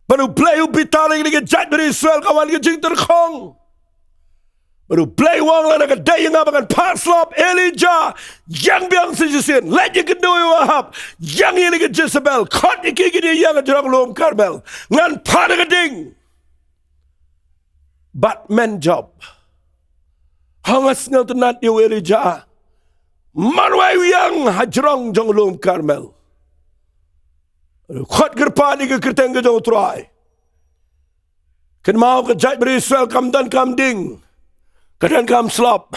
Baru play ubitar ke jat dari Israel kawan ke jing terkong. Baru play wang lah ke day yang akan paslop Elijah yang biang sejusin. Let ye kedua Ahab yang ini ke Jezebel. Kot ye ke dia yang ke jorang lom Karmel. Ngan pada ke ding. Batman job. Hangas ngau tenat yu Elijah. Manwai yang hajrong jong lom Karmel. Khot gerpani ke kerteng ke jong try. Ken mau ke jat beri Israel kam dan kam ding. Kedan kam slap.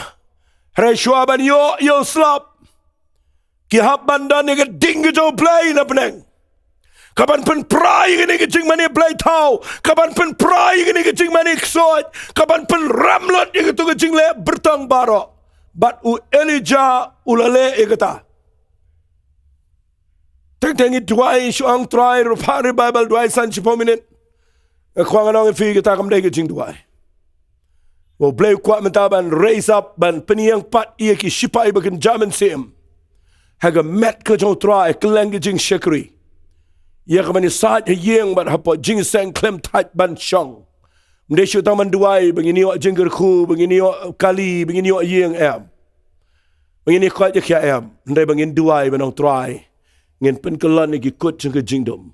Reshua ban yo slap. Ki hab bandan ke ding ke jong play na peneng. Kapan pen prai ini ke jing mani play tau. Kapan pen prai ini ke jing mani ksot. Kapan pen ramlot ini ke jing le bertang baro. But u Elijah ulale ikata. Teng duai syuang try rupa Ribaibal duai san 10 minit. Kwang anong ifi kita kam dai jing duai. Wo blay kuat mentaban raise up ban peniang pat ia ki shipai bagan jaman sim. Haga met ke jong try keleng jing shekri. Ia ka mani saat yeng ban hapo jing sang klem tat ban shong. Mdeshu taman duai bangini wa jingger khu bangini wa kali bangini wa yeng am. Bangini kuat je kia am. Ndai bangin duai banong try. Ngin pen kelan igi kut jeng ke jingdom.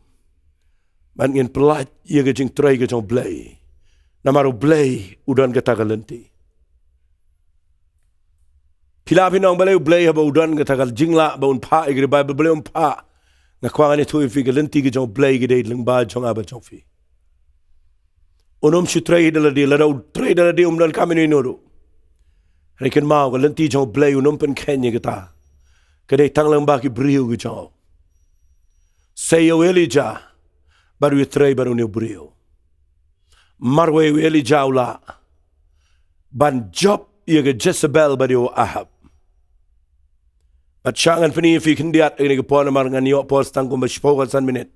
Man ngin pelat ia ke jing try ke jong blay. Namaru blay udan kata kalenti. Pila pinong balay blay haba udan kata kal jingla ba un pa igi Ribaibal balay un pa. Ngakwang ani tu ifi kalenti ke jong blay ke day lengba jong aba jong fi. Unom si try dala di ladau try dala di umdan kami ni noru. Harikan mau kalenti jong blay unom pen Kenya kata. Kadai tang lengba ki beriu ke jong. Sayo Elijah baru try baru ni beriu. Marwe Elijah ula ban job ia ke Jezebel baru Ahab. At syangan peni fi kendiat ini ke puan amar ngan yok pos tangkum bersepokan san minit.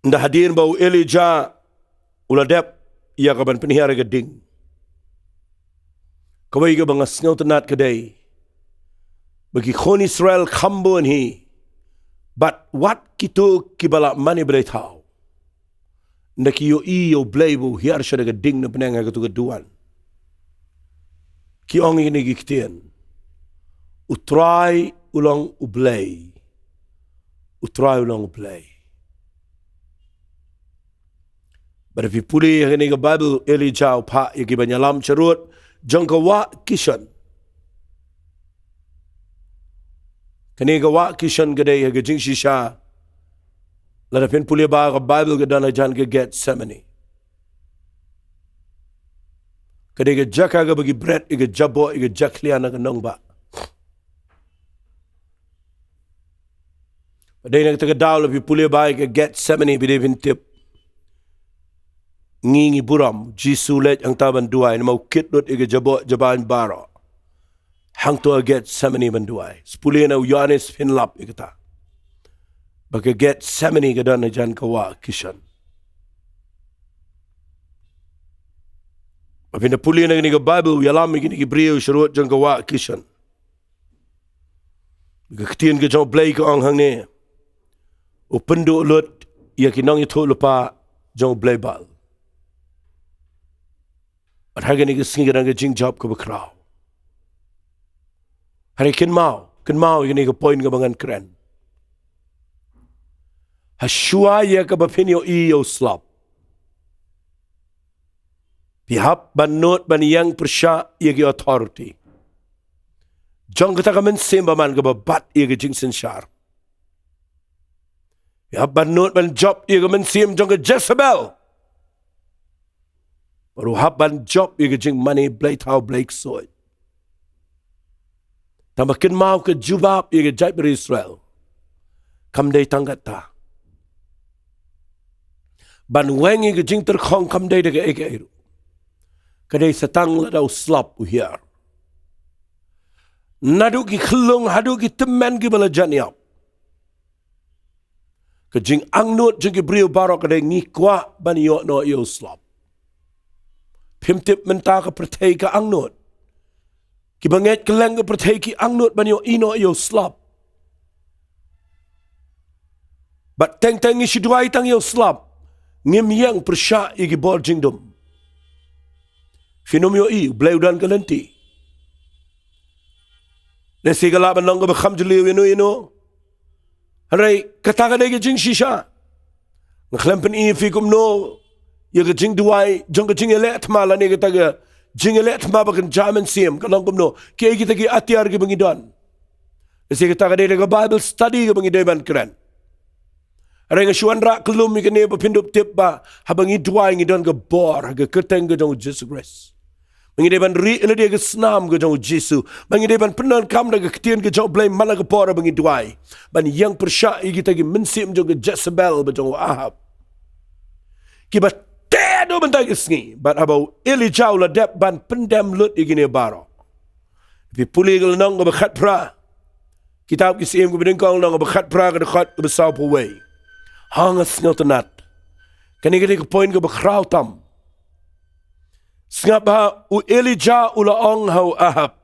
Nda hadir bau Elijah ula dep ia ke ban peni hari ke ding. Kawai ke bangas ngau tenat kedai. Bagi kon Israel kambun hi. But what kitu kibala mani boleh tahu. Ndak yo iyo bleibu hiar syada ke ding na penanga ke tu keduan. Ki ong ini giktian. Utrai ulang ublay. Utrai ulang ublay. But if you puli ini ke Bible Elijah pa iki banyalam cerut jangkawa kishan. Kani gawa kishan gede ya gejing shisha. Lada pin puli ba ka Bible ke dana jan ke Gethsemane. Kade ke jaka ke bagi bread ke jabo ke jakliana ke nong ba. Padai nak ke daw lebih puli ba ke Gethsemane bide pin tip. Ngingi buram jisulet ang taban duai na mau kitlut ke jabo jaban baro. Hang to Gethsemane banduai. Sepuluh na Yohanes pinlap ikata. Bagi Gethsemane kada na jan kawa kishan. Apabila puli na gini ke Bible yalam gini ke Hebrew syarut jan kawa kishan. Kektian ke jauh blay ke ang hang ni. Upendu ulut ia kinang itu lupa jauh blay bal. At harga ni ke singi kadang ke jing job ke bekrau. Hari kin mau ini ke poin ke bangan keren. Hasyua ia ke bapinyo iyo slap. Pihap banut ban yang persya ia ke authority. Jong kata kamen sembaman ke babat ia ke jingsen syar. Pihap banut ban job ia ke mensim jong ke Jezebel. Baru hap ban job ia ke jing money blade how blake soy. Tamakin mau ke jubab ia ke jait ber Israel. Kam day tanggat ta. Ban wengi ke jing terkong kam day deke eke iru. Kadai setang ladau slap uhiar. Nadu ki kelung hadu ki temen ki bala janiap. Ke jing angnut jing ki beriu barok kadai ngikwa ban yok no iyo slap. Pimtip mentah ke pertai ke angnut. Ki banget keleng ke pertai ki angnut ban yok ino iyo slap. Bat teng-teng isi duai tang iyo slap. Ngim yang persya igi bor jingdom. Finomio i blay udan kalenti. Nesi galaban lang ka bakam juli ino. Haray katakan ay jing shisha. Naklampan i fi kumno. Ya jing duai jong ka jing elet mala ni kataga jing elet ma bakan jaman siem kalang kumno. Kaya kita ki atiar ki bangidan. Nesi katakan ay ka Bible study ka bangidan keren. Aray nga syuan rak kelum ikan ni pindup tip ba habang idway ngidan ka bor haga keteng ka jong Jesus Christ. Mangideban ri ina dia ke senam ke jong Jesu. Mangideban penan kam na ke ketian ke jong blame malah ke bor habang idway. Ban yang persya kita ki mensim jong ke Jezebel ba jong Ahab. Kiba tedo bentay isngi. Ban habau Elijah la dep ban pendam lut igini baro. Tapi puli ke lenong ke bakat pra. Kitab kisim ko binengkong nang bakat praga dekat besaw paway. Hangas ngau tenat. Kani ko point ko bakraw tam. Sngap ha u Elijah ulaong hau Ahab.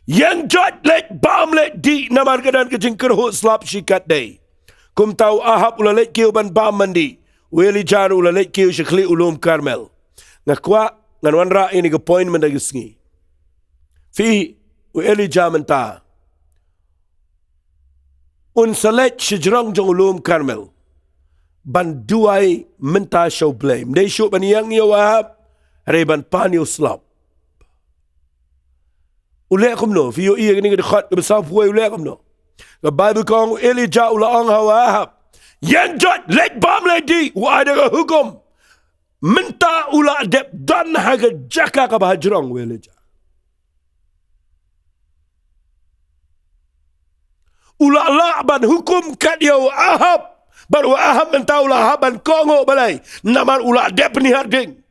Yang jat let bam let di namar kadan ke jingker ho slap shikat day. Kum tau Ahab ula let kiu ban bam mandi. U Elijah ula let kiu shikli ulum Karmel. Ngakwa nganwan ra ini ke point mendagisngi. Fi u Elijah menta. Un salet shijrang jong ulum Karmel. Ban duai menta show blame. They show ban yang yo Ahab. Reban pan yo slap. Ulek kumno. Fi yo iya kini dekat besar puai ulek kumno. The Bible kong Elijah ulaong hau Ahab. Yang jat let bam let di. Wa ada ke hukum. Menta ula adep dan haga jaka ka bahajrong u Elijah. Ula la ban hukum kat yo Ahab. Baru Ahab menta ula Ahab ban kongo balai. Namar ula adep ni harding.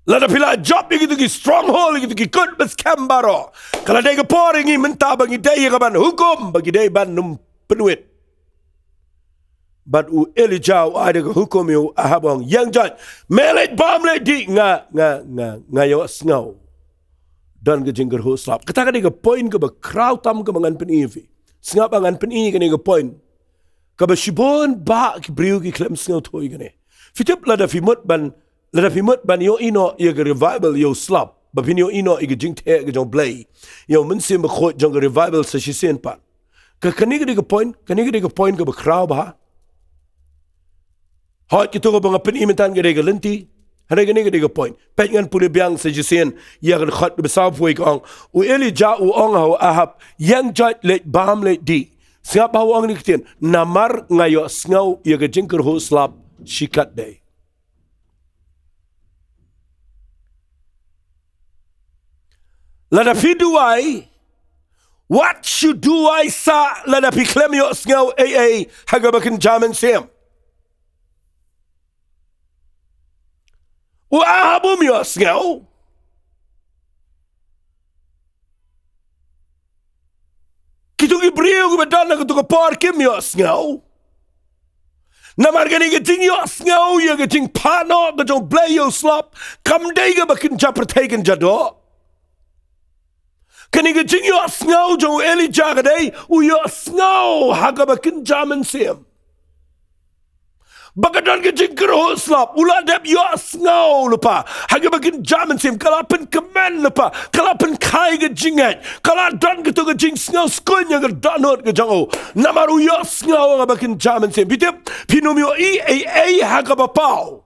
Lada pila job gitu ki stronghold gitu ki kut bes kambaro. Kalau dia ke poring ni menta bagi dia ke ban hukum bagi dia ban num penuit. But u Elijah ada ke hukum yo Ahabong yang jat melet bam le di nga yo sngau. Dan ke jingger ho slap. Kata dia ke point ke bakraw tam ke mangan penivi. Sngap angan peni ke ke point. Ke basibon ba ki briu ki klem sngau thoi ke. Fitip lada fimut ban yo ino ye ke revival yo slap. Bapin yo ino ye ke jing te ke jong blay. Yo mensim bakhot jong revival sa shisen pat. Ke kani ke point ke bakraw ba. Hot kita ko bang peni mentan ke ke lenti. Hari ini kita point. Pengen pulih biang sejisen yang khot besar puai kong. U Elijah u ong hau Ahab yang jat let bam let di. Siapa orang ni ketian namar ngayo sngau ia ke jingker ho slap shikat day. Lada fiduai. What should do I sa lada piklem yo sngau hagabakin jaman sem. U Ahabum yo sngau. Kitu ki brio ku badana ku to par kim yo sngau. Namar gani ke ting yo sngau yo ke ting pano ke jong blay yo slap kam day ke bakin japertaken jado. Kani ke ting yo sngau jong Elijah ke day u yo sngau haga bakin jaman sim. Bagadan ke jingker ho slap ula dep yo sngau lupa haga bakin jaman sim kalapen kemen lupa kalapen kai ke jingat kaladan ke to ke jing sngau skunya ke danot ke jango namaru yo sngau haga bakin jaman sim bitip pinum yo haga bapau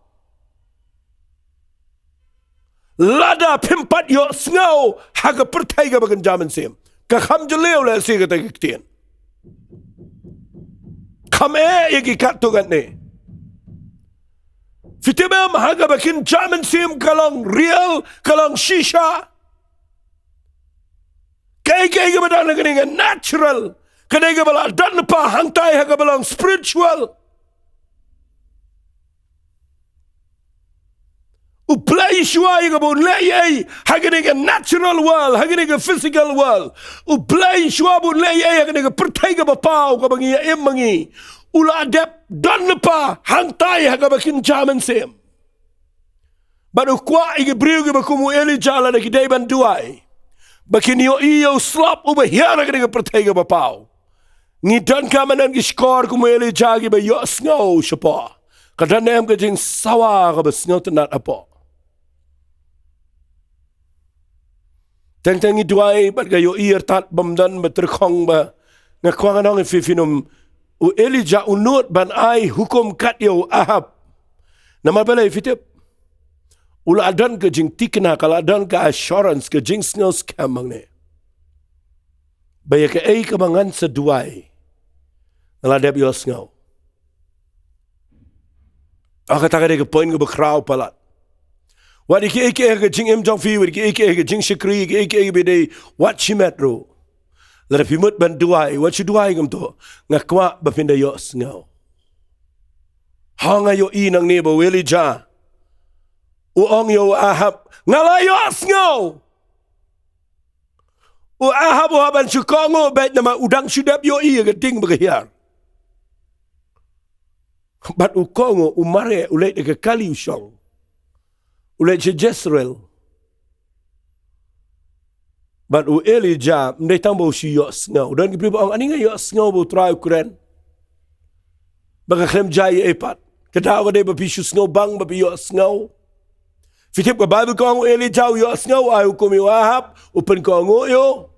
lada pimpat yo sngau haga pertai ke bakin jaman sim ka kham jeleu le si ke tektian kham ye ki kat to kan ne Fitibam haga bakin jaman sim kalang real, kalang shisha. Kaya ke badan dengan natural. Kaya ke bala dan pa hangtai haga balang spiritual. Uplay shua yang bun lay haga dengan natural world, haga dengan physical world. Uplay shua bun lay haga dengan pertai ke bapau ke bangi emangi. Ula adep dan lepa hantai haga bakin jaman sem. Baru kuat igi briu ke bakumu Elijah la ki daiban duai. Bakin yo iyo slap uba hiara ke dengan pertai ke bapau. Ngidan kamanan ki skor kumu Elijah ki ba yo sngau shapa. Kadan nem ke jing sawa ke ba sngau tenat apa. Teng-tengi duai bat ke yo ir tat bamdan beterkong ba. Ngakwangan ang ififinum u Elijah unut ban ai hukum kat yo Ahab. Nama balai fitip. Ula adan ke jing tikna kala adan ke assurance ke jing sngau scam mangne. Baya ke ke mangan seduai. Ngala dep yo sngau. Aka taka de ke point ke bakraw palat. Wadi ke ke jing em jong fi wadi ke jing shikri ke bede wat chimetro. Lada pimut ban duai, what you duai gam to? Ngakwa bapinda yo sngau. Hanga yo inang nebo Elijah. Uong yo Ahab. Ngala yo sngau. U ahab u haban syukongo bet nama udang syudap yo iya geding berhiar. Bat u kongo u mare u leit ke kali usong. U leit je Jezreel. Bat u Elijah mdai tambo si yo sngau. Dan kipri ba ani nga yo sngau bo try Ukraine. Baka klem jay epat. Kadawa de ba pisu sngau bang ba yo sngau. Fitip ka Bible ko ang Elijah yo sngau ay hukum yo ahab upen ko ang yo.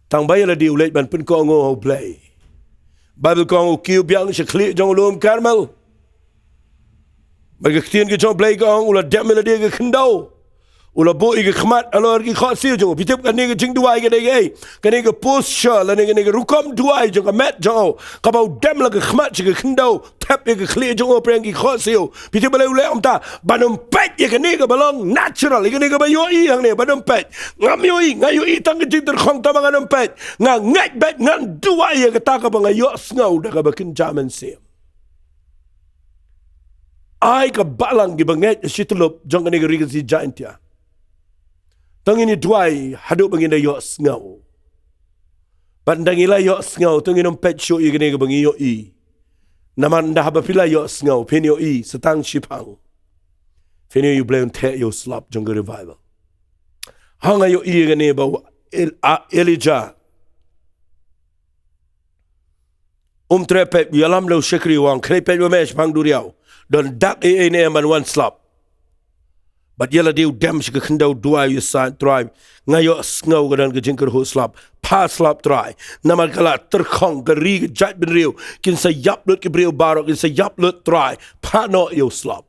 Tang bayala di ulit ban pen ko ang play. Bible ko ang kiu biang siya kli jong ulum Carmel. Magkaktiyan ka jong play ko ang ula demela di ka kendaw. Ula bo iga khmat alor ki khasi jong pitip ka ni ka jing duai ka dai ka ni ka post sha la ni ka rukom duai jong ka mat jong ka ba dem la ka khmat ka kendaw tap ka kli jong opreng ki khasi pitip bale ule amta banum pet ka ni ka balong natural ka ni ka ba yo i hang ni banum pet ngam yo i ngayo i tang jing ter khong ta banganum pet nga ngat bet ngan duai ka ta ka ba ngayo snau da ka ba kin jaman sim ai ka balang gi banget situlop jong ka ni ka ri si jaintia. Tangin ni duai hadu bangin yo sngau. Pandang ila yo sngau tangin pet show i gane bangi yo i. Naman dah ba pila yo sngau pen yo i setang shipang. Fen yo blame te yo slap jong revival. Hanga yo i gane ba Elijah. Trepet yalam lo shekri wang krepet yo mesh pang duriau. Don dak e ne man one slap. But yala diu dem shi ka kendau dua yu sa tribe ngayo ngau gadan ka jingker ho slap pa slap try namal kala terkhong ka ri jat ben riu kin sa yap lut ki briu barok kin sa yap lut try pa no yo slap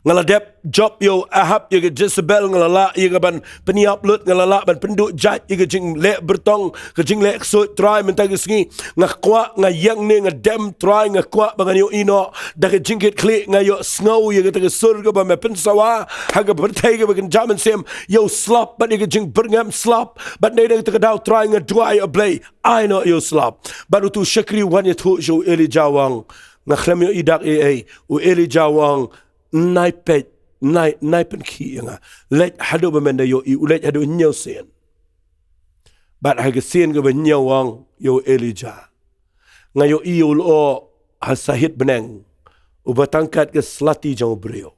ngala dep job yo ahab ye Jezebel ngala la ye ban peniap lut ngala la ban penduk jat ye jing le bertong ke jing le so try mentang sngi ngakwa ngayang ne ngadem try ngakwa bangan yo ino da ke jingket kli ngayo snow ye ke surga ba me pensawa haga bertai ke bagan jaman sem yo slap but ye jing berngam slap but ne de ke dau try ngadwai a play I know yo slap but tu shakri wan ye thu jo Elijah wang ngakhlem yo idak u Elijah wang naipet naipen ki nga let hado ba menda yo I ulet hado nyaw sen bat ha sen ga ba nyawang yo Elijah nga yo I o hasahit beneng ubatangkat ke slati jong brio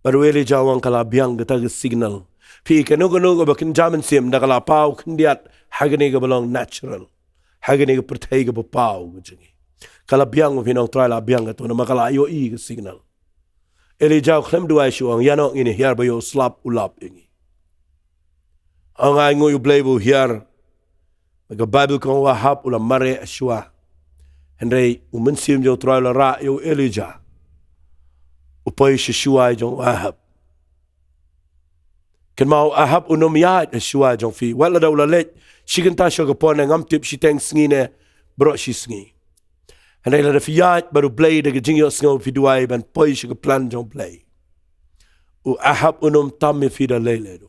baru Elijah wang kala biang ga tag signal pi kanu ba kin jaman sem da kala pau kindiat hagane ga belong natural hagane ga pertai ga pau ga jingi kala biang vinong trala biang ga to na makala yo I ga signal Elijah klem dua shuang yanok ini hiar bayo slap ulap ini. Ang ay ngoy blebo hiar. Maga Bible kong wahap ulam mare ashwa. Henry umensim jo troy la ra yo Elijah. Upoy shua jong wahap. Ken mau ahap unom yat ashwa jong fi. Wala daw la let. Shikan ta syo kapon ang amtip si teng sngi bro si sngi. En hij laat fiat baru blij dat je jingyo snel viduai ben poisje gepland jong blij. U ahab unom tamme fida lele do.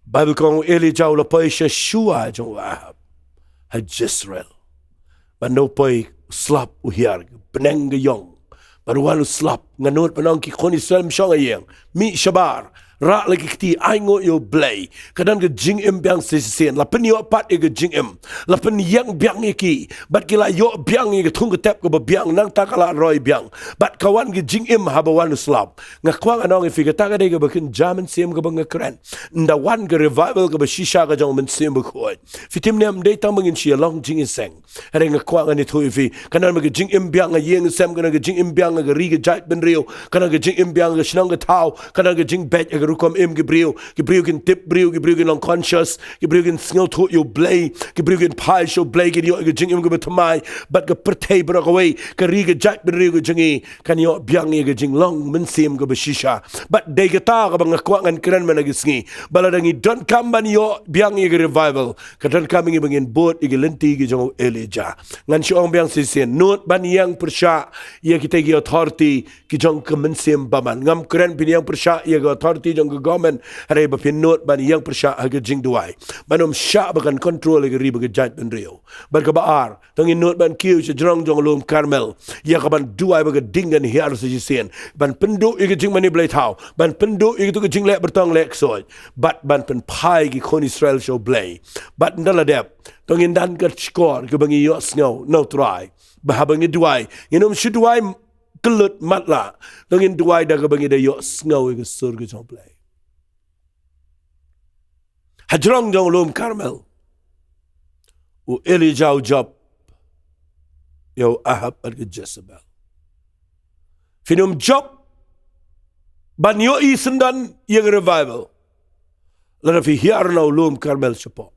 Bible kong Elijah la poisje shua jong ahab. Ha Jezreel. Ben no poi slap u hiar beneng yong. Baru walu slap nganot penang ki khoni selm shong ayeng. Mi shabar. Ra lagi kiti aingo yo blay kadang ke jing em biang sesen la pen yo pat e ke jing em la pen yang biang iki bat kila yo biang e ke tung ke tap ke biang nang ta kala roy biang bat kawan ke jing em habawan slap ngakwang anong e figa ta ke ke bakin jaman sem ke bang keren nda wan ke revival ke shisha ke jong men sem khoi fitim nem de tam ngin shi long jing seng hare ngakwang ani thui fi kanan ke jing em biang a yeng sem ke jing em biang ke ri ke jait ben rio kanan ke jing em biang ke shnang ke tau kanan ke jing bet rukom em Gabriel kin tip brio Gabriel kin unconscious Gabriel kin snel to yo blay Gabriel kin pai show blay kin yo jing em go tamai but ga pertei bro away ka ri ga jat ben rio jingi kan yo biang ye jing long men sim go shisha but de ga ta ga bang kwa ngan kren man gisngi baladangi don't come ban yo biang ye revival ka don't coming bangin boat ye lenti ge jong Elijah ngan shong biang sisen not ban yang persha ye kita ge authority ki jong ka men sim baman ngam kren bin yang persha ye ga authority ki jong government hare ba pinot ban yang persya ha jing duai banom sya bakan control ke riba ke judge ben rio bar ka baar tong inot ban kiu che jong lom karmel ya ka ban duai ba ke dingan hiar se jisen ban pendu ke jing mani blai thau ban pendu ke tu ke jing lek bertong lek soi bat ban pen pai ki kon Israel show blai bat ndala dep tong indan ka skor ke bangi yo snow no try ba bangi duai inom shi duai kelut matla tongin duai da bangi da yo snow ke sur ke jong play hajrong jong lom karmel u Elijah job yo Ahab at Jezebel finum job ban yo isendan yang revival lada fi hiar no lom karmel sepo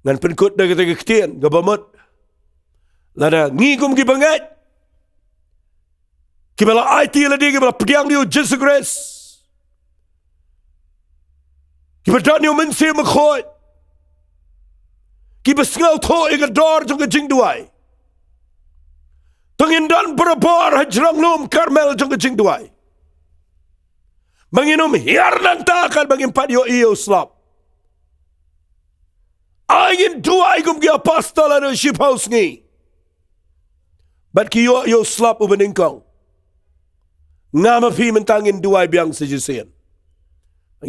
ngan penkut da ke ketien gabamot lada ngigum ki bangat kibala IT ladi kibala pediang dia Jesus Grace kibala dia mensi makhoi kibala sengau tho ika dor jong jing duai tengindan berabor hajrang lom karmel jong jing duai manginum hiar nan takal bangin padio iyo slap angin duai gum gi apostol ado ship house ni bat ki yo slap ubeningkong ngama fi mentangin duai biang sejisen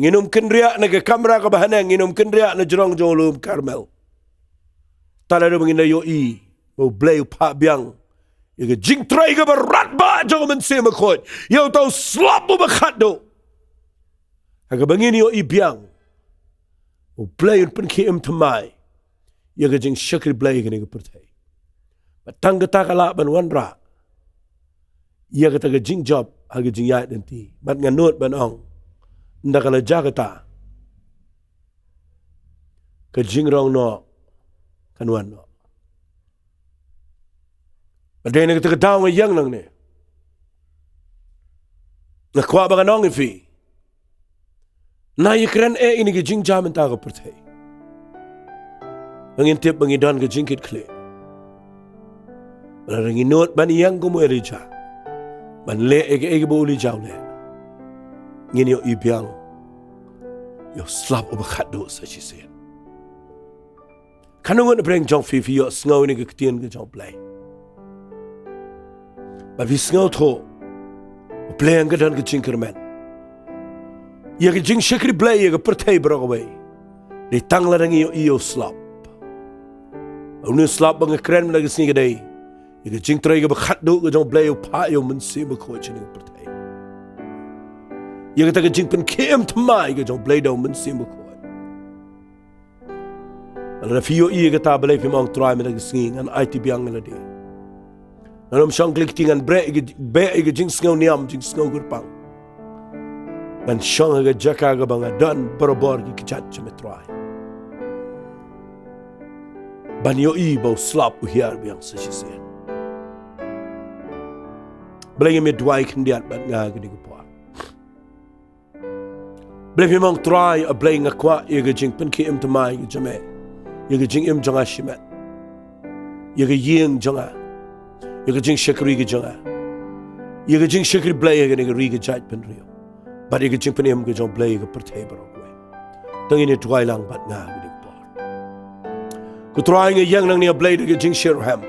nginum kenria na ke kamera ka bahanang nginum kenria na jrong jolum karmel tala do mangina yo bo blay pa biang ye jing trai ka barat ba jong men se makhot yo tau slap bu bakhat do aga bangin yo biang bo blay pen kim tmai ye jing shakri blay ke ni pertai batang ka kala ban wanra ia kata ke jing job harga jing yait nanti bat nganut ban ong ndak kala jagata ke jing rong no kanwan no badai ne kata daw yang nang ne na kwa ba nong fi na yekran ini ke jing jam ta ka perthai ngintip bangidon ke jing kit kle Barang inot ban yang ko mo erija. Ban le ege boli jaw le. Ngin yo ibiang. Yo slap o bakhat do sa chi sen. Kanungon breng jong fi yo sngow ni ke tien ke jong play. Ba vi sngow tho. O play ang gadan ke chinkerman. Ye ke jing shekri play ye ke pertai bro away. Ni tang la dang yo slap. Unu slap bang kren na ke sni ke dai. Ye jing trai ke bakhat do ke jong play o pa yo mun si ba ko chini pertai. Ye ke ta ke jing pen kem tmai ke jong play do mun si ba ko. Ala fio i ke ta balai pimang try me ke sni an IT biang la di. Nanom shang klik tingan bre ke jing sngow niam jing sngow gurpang. Man shang ke jaka ke banga dan barabor ki kichat chme try. Ban yo i bo slap u hiar biang sa sisen. Balai me duai kendiat ban nga ke di kwa. Balai pimang try a balai nga kwa ye ke jing pen ki im tamai ke jame. Ye ke jing im janga shimet. Ye ke ying janga. Ye ke jing shakri ke janga. Ye ke jing shakri balai ke ni ke ri ke jat pen rio. But ye ke jing pen im ke jong balai ke pertai baro kwe. Tangi ni duai lang bat nga ke di kwa. Ku try nga yang nang ni a balai ke jing shirham.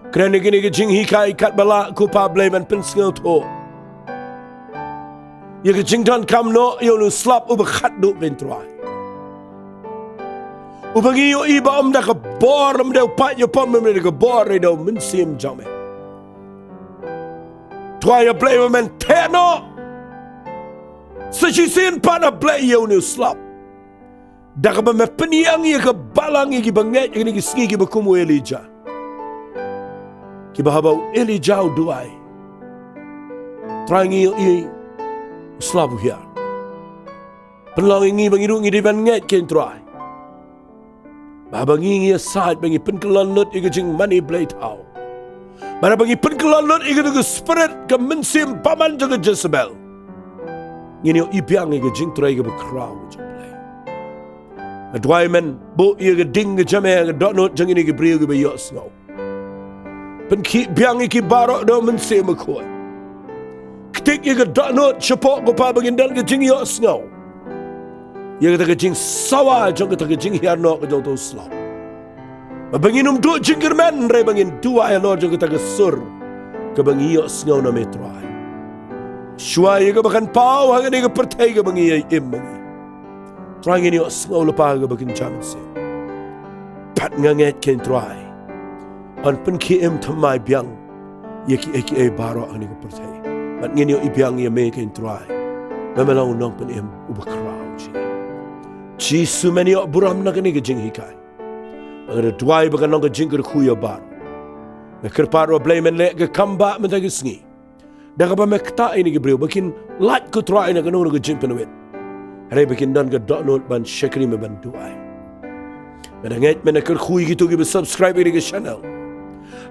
Kena ni ke jing hikai kat bala ku pa balai man pen sngow to. Ye ke jing dan Kumno yo nu slap u bakhat do ben try. Ubangi yo iba da ka bor nam de pat yo pom nam de ka bor re do min sim jame. Try a play man teno. So she sin pat a play yo nu slap. Da ka ba me peniang ye ka balang ye ki banget ye ki ski ki ba kumu Elijah. Ki ba habaw Elijah duai. Try ngi yo slap here. Penlang ngi bangi ru ngi di ban nget ken try. Babang ingi aside bangi penkelan lut iga jing money blade how. Bara bangi penkelan lut iga tu spirit ke mensim paman jaga Jezebel. Ngini ibiang iga jing try iga bekrau jang play. Adwai men bo iga ding ke jame iga dot not jang ini iga brio iga beyos ngau. Penki biang iki barok do mensim akoi. politik ia kedanut cepok kepa bagindan kejing yok sengau. Ia kata kejing sawah jong kata kejing hianok kejong tu selaw. Bangin duk jinggerman re bangin dua elor jong kata kesur ke bangi yok sengau na metrai. Shua ia ke bahkan pau hang ni ke pertai ke bangi ia im bangi. Trang ini yok sengau lepa ke bagin jaman se. Pat nganget ken trai. An pen ki im thamai biang. Ia ki eki barok hang ni ke pertai. Pat ngin yok ibiang ia me ken trai. Memelau nong pen im ubakrau ji. Ji sumeni yok buram na kini ke jing hikai. Ada dua bagan nong ke jing ke kuya bar. Kerpar wa blame le ke kamba mentang ke sengi. Dah kapa mekta ini ke beriu bakin light ku try na ke nong ke jing penwet. Hari bakin dan ke download ban shekri me ban dua. Menanget mena ker kui gitu ke subscribe ini ke channel.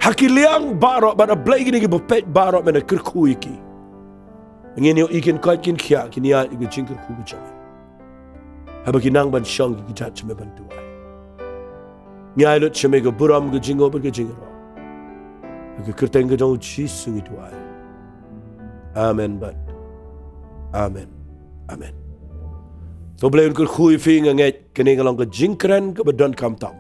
Hakiliang barok ban blay ini ke bepet barok mena ker kui ki. Ngin yo ikin kait kin kia kini ya ke jing ke kui jame. Habakin nang ban shang ke jat me ban dua. Nyai lut chame ke buram ke jingo ber ke jingro. Ke kerteng ke jong chi sungi tuai. Amen but. Amen. Amen. So blay ke khui fi nget kene ngalong ke jingkren ke bedon kam tam.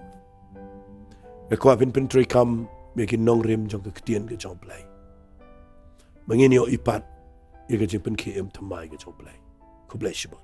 Ke kwa pin tri kam mekin nong rim jong ke ketien ke jong blay. Mangin yo ipat ye ke jing pen ke em thamai ke jong blay. Ku blay shibot.